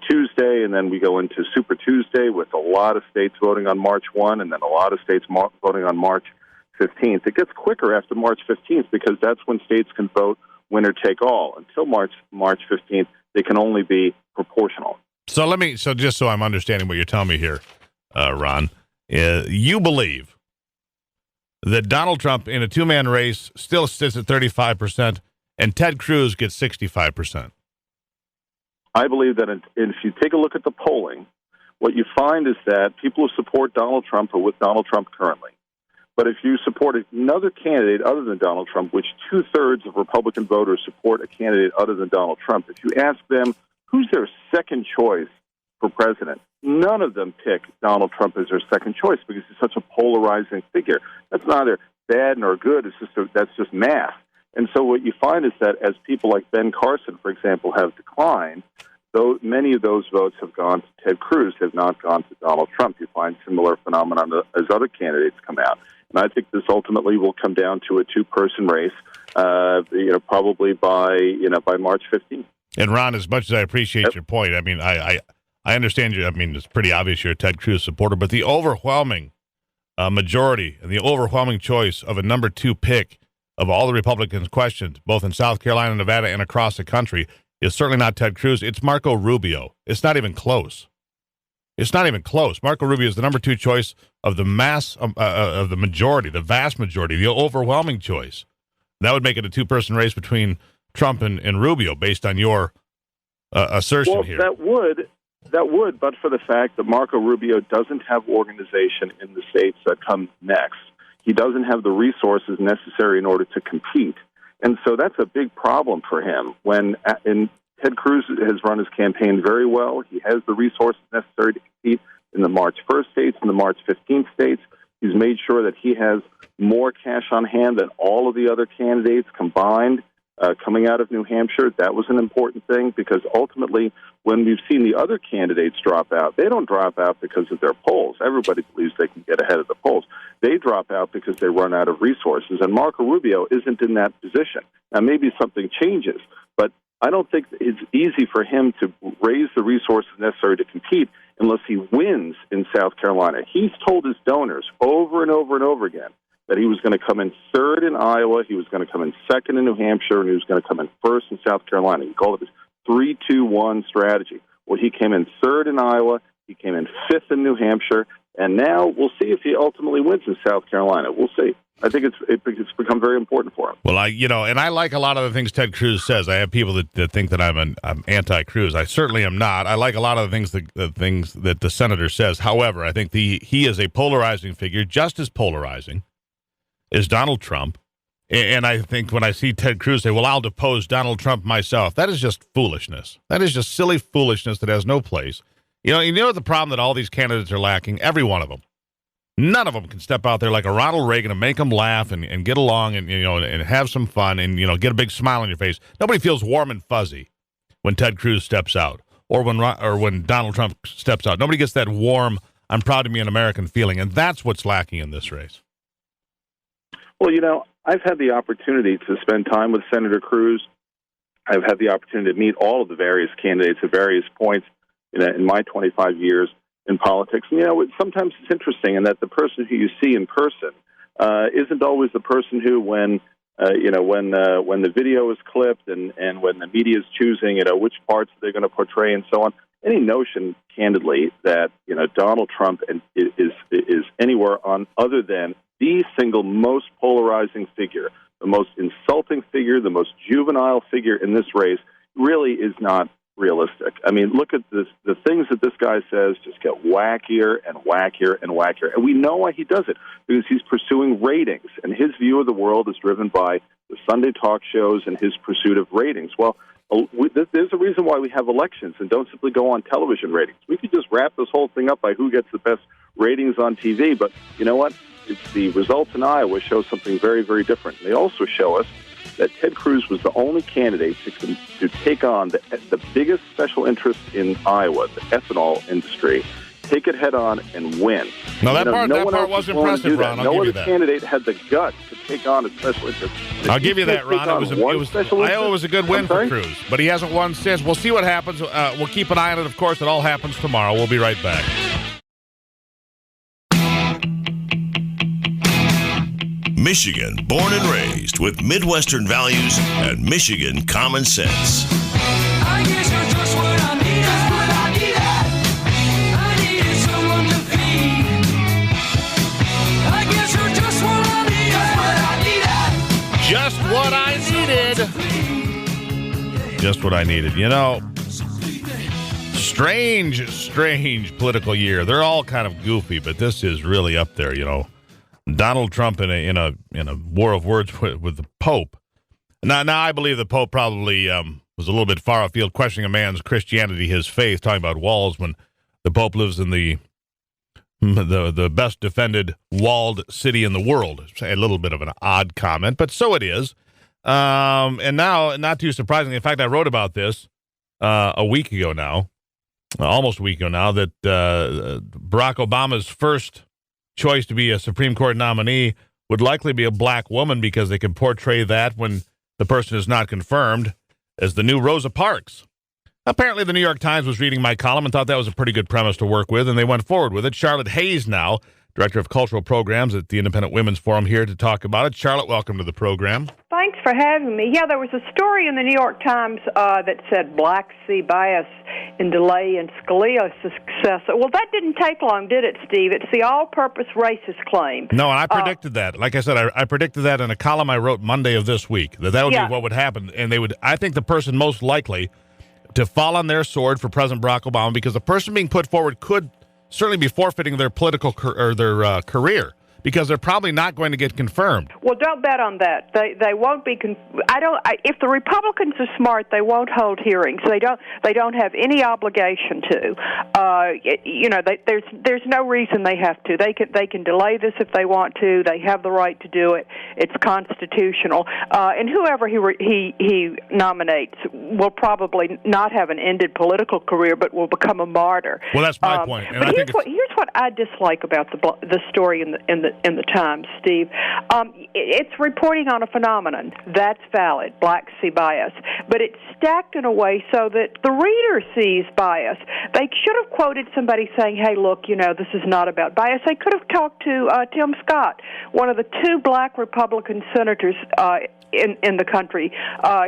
Tuesday, and then we go into Super Tuesday with a lot of states voting on March 1 and then a lot of states voting on March 15th. It gets quicker after March 15th because that's when states can vote winner take all. Until March 15th, they can only be proportional. So just so I'm understanding what you're telling me here, Ron, you believe that Donald Trump in a two-man race still sits at 35% and Ted Cruz gets 65%. I believe that if you take a look at the polling, what you find is that people who support Donald Trump are with Donald Trump currently. But if you support another candidate other than Donald Trump, which two-thirds of Republican voters support a candidate other than Donald Trump, if you ask them who's their second choice for president, none of them pick Donald Trump as their second choice because he's such a polarizing figure. That's neither bad nor good. That's just math. And so what you find is that as people like Ben Carson, for example, have declined, though many of those votes have gone to Ted Cruz, have not gone to Donald Trump. You find similar phenomenon as other candidates come out. And I think this ultimately will come down to a two-person race, probably by March 15th. And Ron, as much as I appreciate your point, I mean, I understand you. I mean, it's pretty obvious you're a Ted Cruz supporter, but the overwhelming majority and the overwhelming choice of a number two pick of all the Republicans questioned, both in South Carolina, Nevada, and across the country, is certainly not Ted Cruz. It's Marco Rubio. It's not even close. It's not even close. Marco Rubio is the number two choice of the mass, of the majority, the vast majority, the overwhelming choice. That would make it a two-person race between Trump and Rubio, based on your assertion here. That would, but for the fact that Marco Rubio doesn't have organization in the states that come next. He doesn't have the resources necessary in order to compete. And so that's a big problem for him. Ted Cruz has run his campaign very well. He has the resources necessary to compete in the March 1st states and the March 15th states. He's made sure that he has more cash on hand than all of the other candidates combined coming out of New Hampshire. That was an important thing because ultimately when we've seen the other candidates drop out, they don't drop out because of their polls. Everybody believes they can get ahead of the polls. They drop out because they run out of resources, and Marco Rubio isn't in that position. Now, maybe something changes, but I don't think it's easy for him to raise the resources necessary to compete unless he wins in South Carolina. He's told his donors over and over and over again that he was going to come in third in Iowa, he was going to come in second in New Hampshire, and he was going to come in first in South Carolina. He called it his 3-2-1 strategy. Well, he came in third in Iowa, he came in fifth in New Hampshire, and now we'll see if he ultimately wins in South Carolina. We'll see. I think it's become very important for him. Well, and I like a lot of the things Ted Cruz says. I have people that think that I'm anti-Cruz. I certainly am not. I like a lot of the things that the senator says. However, I think he is a polarizing figure, just as polarizing as Donald Trump. And I think when I see Ted Cruz say, well, I'll depose Donald Trump myself, that is just foolishness. That is just silly foolishness that has no place. You know the problem that all these candidates are lacking? Every one of them. None of them can step out there like a Ronald Reagan and make them laugh and get along and have some fun and get a big smile on your face. Nobody feels warm and fuzzy when Ted Cruz steps out or when Donald Trump steps out. Nobody gets that warm, I'm proud to be an American feeling, and that's what's lacking in this race. Well, I've had the opportunity to spend time with Senator Cruz. I've had the opportunity to meet all of the various candidates at various points in my 25 years in politics. And, sometimes it's interesting in that the person who you see in person isn't always the person who, when the video is clipped and when the media is choosing, which parts they're going to portray and so on. Any notion, candidly, that Donald Trump is anywhere on other than the single most polarizing figure, the most insulting figure, the most juvenile figure in this race, really is not realistic. I mean, look at this. The things that this guy says just get wackier and wackier and wackier. And we know why he does it, because he's pursuing ratings, and his view of the world is driven by the Sunday talk shows and his pursuit of ratings. Well, there's a reason why we have elections and don't simply go on television ratings. We could just wrap this whole thing up by who gets the best ratings on TV, but you know what? It's the results in Iowa show something very, very different. They also show us that Ted Cruz was the only candidate to take on the biggest special interest in Iowa, the ethanol industry, take it head on and win. No, that part was impressive, Ron. No other candidate had the guts to take on a special interest. I'll give you that, Ron. Iowa was a good win for Cruz, but he hasn't won since. We'll see what happens. We'll keep an eye on it, of course. It all happens tomorrow. We'll be right back. Michigan, born and raised with Midwestern values and Michigan common sense. I guess you're just what I need. Just what I needed. I needed someone to feed. I guess you're just what I needed. Just what I needed. Just what I needed. Strange political year. They're all kind of goofy, but this is really up there, Donald Trump in a war of words with the Pope. Now I believe the Pope probably was a little bit far afield, questioning a man's Christianity, his faith, talking about walls when the Pope lives in the best defended walled city in the world. It's a little bit of an odd comment, but so it is. And now, not too surprisingly, in fact, I wrote about this a week ago now, almost a week ago now, that Barack Obama's first choice to be a Supreme Court nominee would likely be a black woman, because they can portray that when the person is not confirmed as the new Rosa Parks. Apparently, the New York Times was reading my column and thought that was a pretty good premise to work with, and they went forward with it. Charlotte Hayes now, Director of Cultural Programs at the Independent Women's Forum, here to talk about it. Charlotte, welcome to the program. Thanks for having me. Yeah, there was a story in the New York Times that said Black Sea bias in delay in Scalia's success. Well, that didn't take long, did it, Steve? It's the all-purpose racist claim. No, and I predicted that. Like I said, I predicted that in a column I wrote Monday of this week, that would be what would happen. And I think the person most likely to fall on their sword for President Barack Obama, because the person being put forward could certainly be forfeiting their political their career, because they're probably not going to get confirmed. Well, don't bet on that. They won't be. If the Republicans are smart, they won't hold hearings. They don't have any obligation to. There's no reason they have to. They can delay this if they want to. They have the right to do it. It's constitutional. And whoever he nominates will probably not have an ended political career, but will become a martyr. Well, that's my point. And but here's what I dislike about the story in the Times, Steve. It's reporting on a phenomenon. That's valid, Black Sea bias. But it's stacked in a way so that the reader sees bias. They should have quoted somebody saying, hey, look, this is not about bias. They could have talked to Tim Scott, one of the two black Republican senators in the country.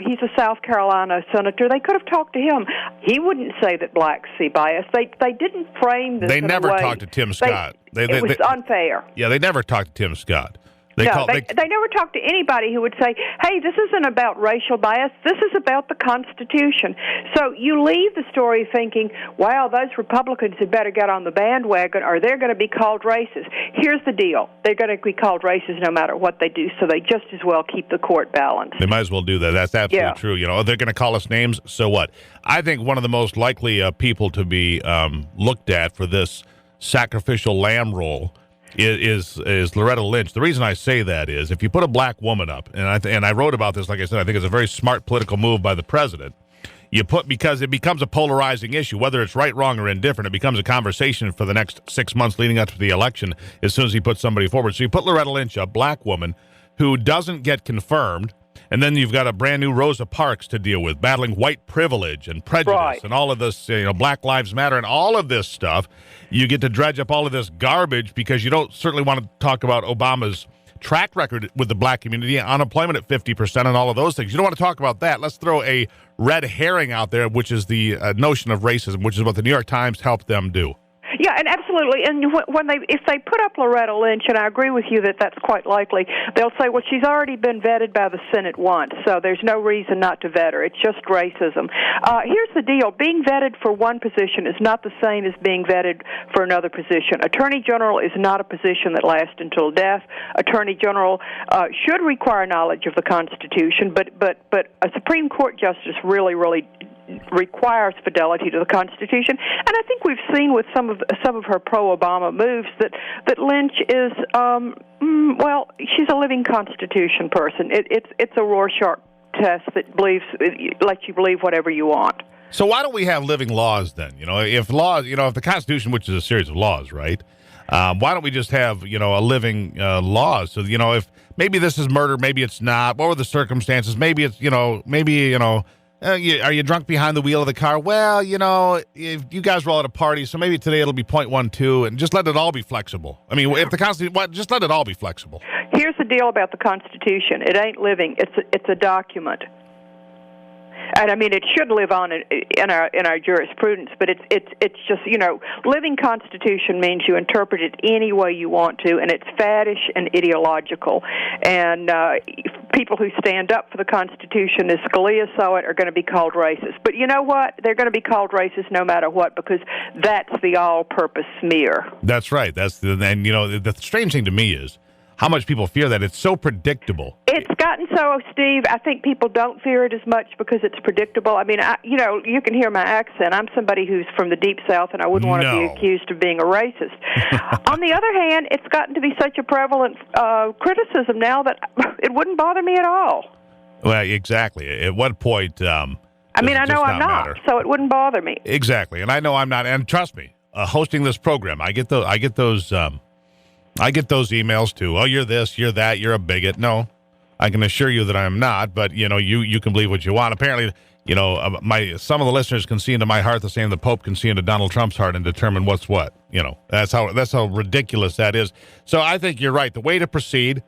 He's a South Carolina senator. They could have talked to him. He wouldn't say that Black Sea bias. They didn't frame this They in never a way. talked to Tim Scott. It was unfair. Yeah, they never talked to Tim Scott. They never talked to anybody who would say, hey, this isn't about racial bias. This is about the Constitution. So you leave the story thinking, wow, those Republicans had better get on the bandwagon or they're going to be called racist. Here's the deal. They're going to be called racist no matter what they do, so they just as well keep the court balanced. They might as well do that. That's absolutely true. They're going to call us names, so what? I think one of the most likely people to be looked at for this sacrificial lamb role is Loretta Lynch. The reason I say that is if you put a black woman up, and I wrote about this, like I said, I think it's a very smart political move by the president. Because it becomes a polarizing issue, whether it's right, wrong, or indifferent. It becomes a conversation for the next 6 months leading up to the election as soon as he puts somebody forward. So you put Loretta Lynch, a black woman, who doesn't get confirmed. And then you've got a brand new Rosa Parks to deal with, battling white privilege and prejudice and all of this, Black Lives Matter and all of this stuff. You get to dredge up all of this garbage because you don't certainly want to talk about Obama's track record with the black community, unemployment at 50% and all of those things. You don't want to talk about that. Let's throw a red herring out there, which is the notion of racism, which is what the New York Times helped them do. Yeah, and absolutely. And if they put up Loretta Lynch, and I agree with you that that's quite likely, they'll say, well, she's already been vetted by the Senate once, so there's no reason not to vet her. It's just racism. Here's the deal. Being vetted for one position is not the same as being vetted for another position. Attorney General is not a position that lasts until death. Attorney General should require knowledge of the Constitution, but a Supreme Court justice really requires fidelity to the Constitution, and I think we've seen with some of her pro-Obama moves that Lynch is she's a living Constitution person. It's a Rorschach test that lets you believe whatever you want. So why don't we have living laws then? If the Constitution, which is a series of laws, right? Why don't we just have a living law? So if maybe this is murder, maybe it's not. What were the circumstances? Maybe it's are you drunk behind the wheel of the car? Well, if you guys were all at a party, so maybe today it'll be 0.12, and just let it all be flexible. I mean, if the Constitution, just let it all be flexible. Here's the deal about the Constitution: it ain't living; it's a document. And I mean, it should live on in our jurisprudence, but it's just living Constitution means you interpret it any way you want to, and it's faddish and ideological. And people who stand up for the Constitution, as Scalia saw it, are going to be called racist. But you know what? They're going to be called racist no matter what, because that's the all-purpose smear. That's right. The strange thing to me is how much people fear that. It's so predictable. It's gotten so, Steve, I think people don't fear it as much because it's predictable. I mean, you can hear my accent. I'm somebody who's from the Deep South, and I wouldn't want to be accused of being a racist. On the other hand, it's gotten to be such a prevalent criticism now that it wouldn't bother me at all. Well, exactly. At what point I know I'm not, so it wouldn't bother me. Exactly, and I know I'm not. And trust me, hosting this program, I get those emails too. Oh, you're this, you're that, you're a bigot. No, I can assure you that I am not. But you can believe what you want. Apparently, some of the listeners can see into my heart the same the Pope can see into Donald Trump's heart and determine what's what. That's how ridiculous that is. So I think you're right. The way to proceed.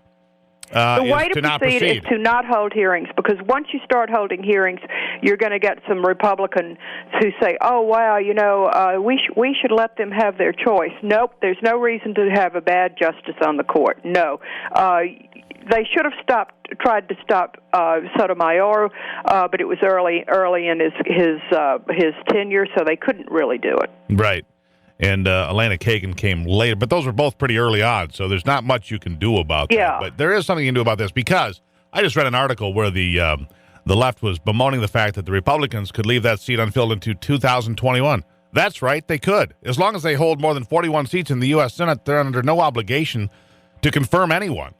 The way to proceed is to not hold hearings, because once you start holding hearings, you're going to get some Republicans who say, oh, wow, we should let them have their choice. Nope, there's no reason to have a bad justice on the court. No. They should have tried to stop Sotomayor, but it was early in his tenure, so they couldn't really do it. Right. And Elena Kagan came later, but those were both pretty early on, so there's not much you can do about that. But there is something you can do about this, because I just read an article where the left was bemoaning the fact that the Republicans could leave that seat unfilled into 2021. That's right, they could. As long as they hold more than 41 seats in the U.S. Senate, they're under no obligation to confirm anyone.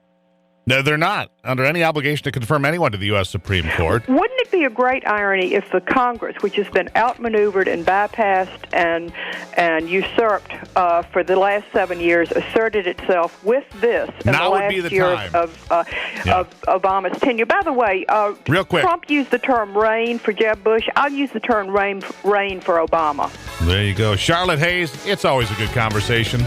No, they're not under any obligation to confirm anyone to the U.S. Supreme Court. Wouldn't it be a great irony if the Congress, which has been outmaneuvered and bypassed and usurped for the last 7 years, asserted itself with this in the last year of Obama's tenure? By the way, real quick, Trump used the term rain for Jeb Bush. I'll use the term rain for Obama. There you go. Charlotte Hayes, it's always a good conversation.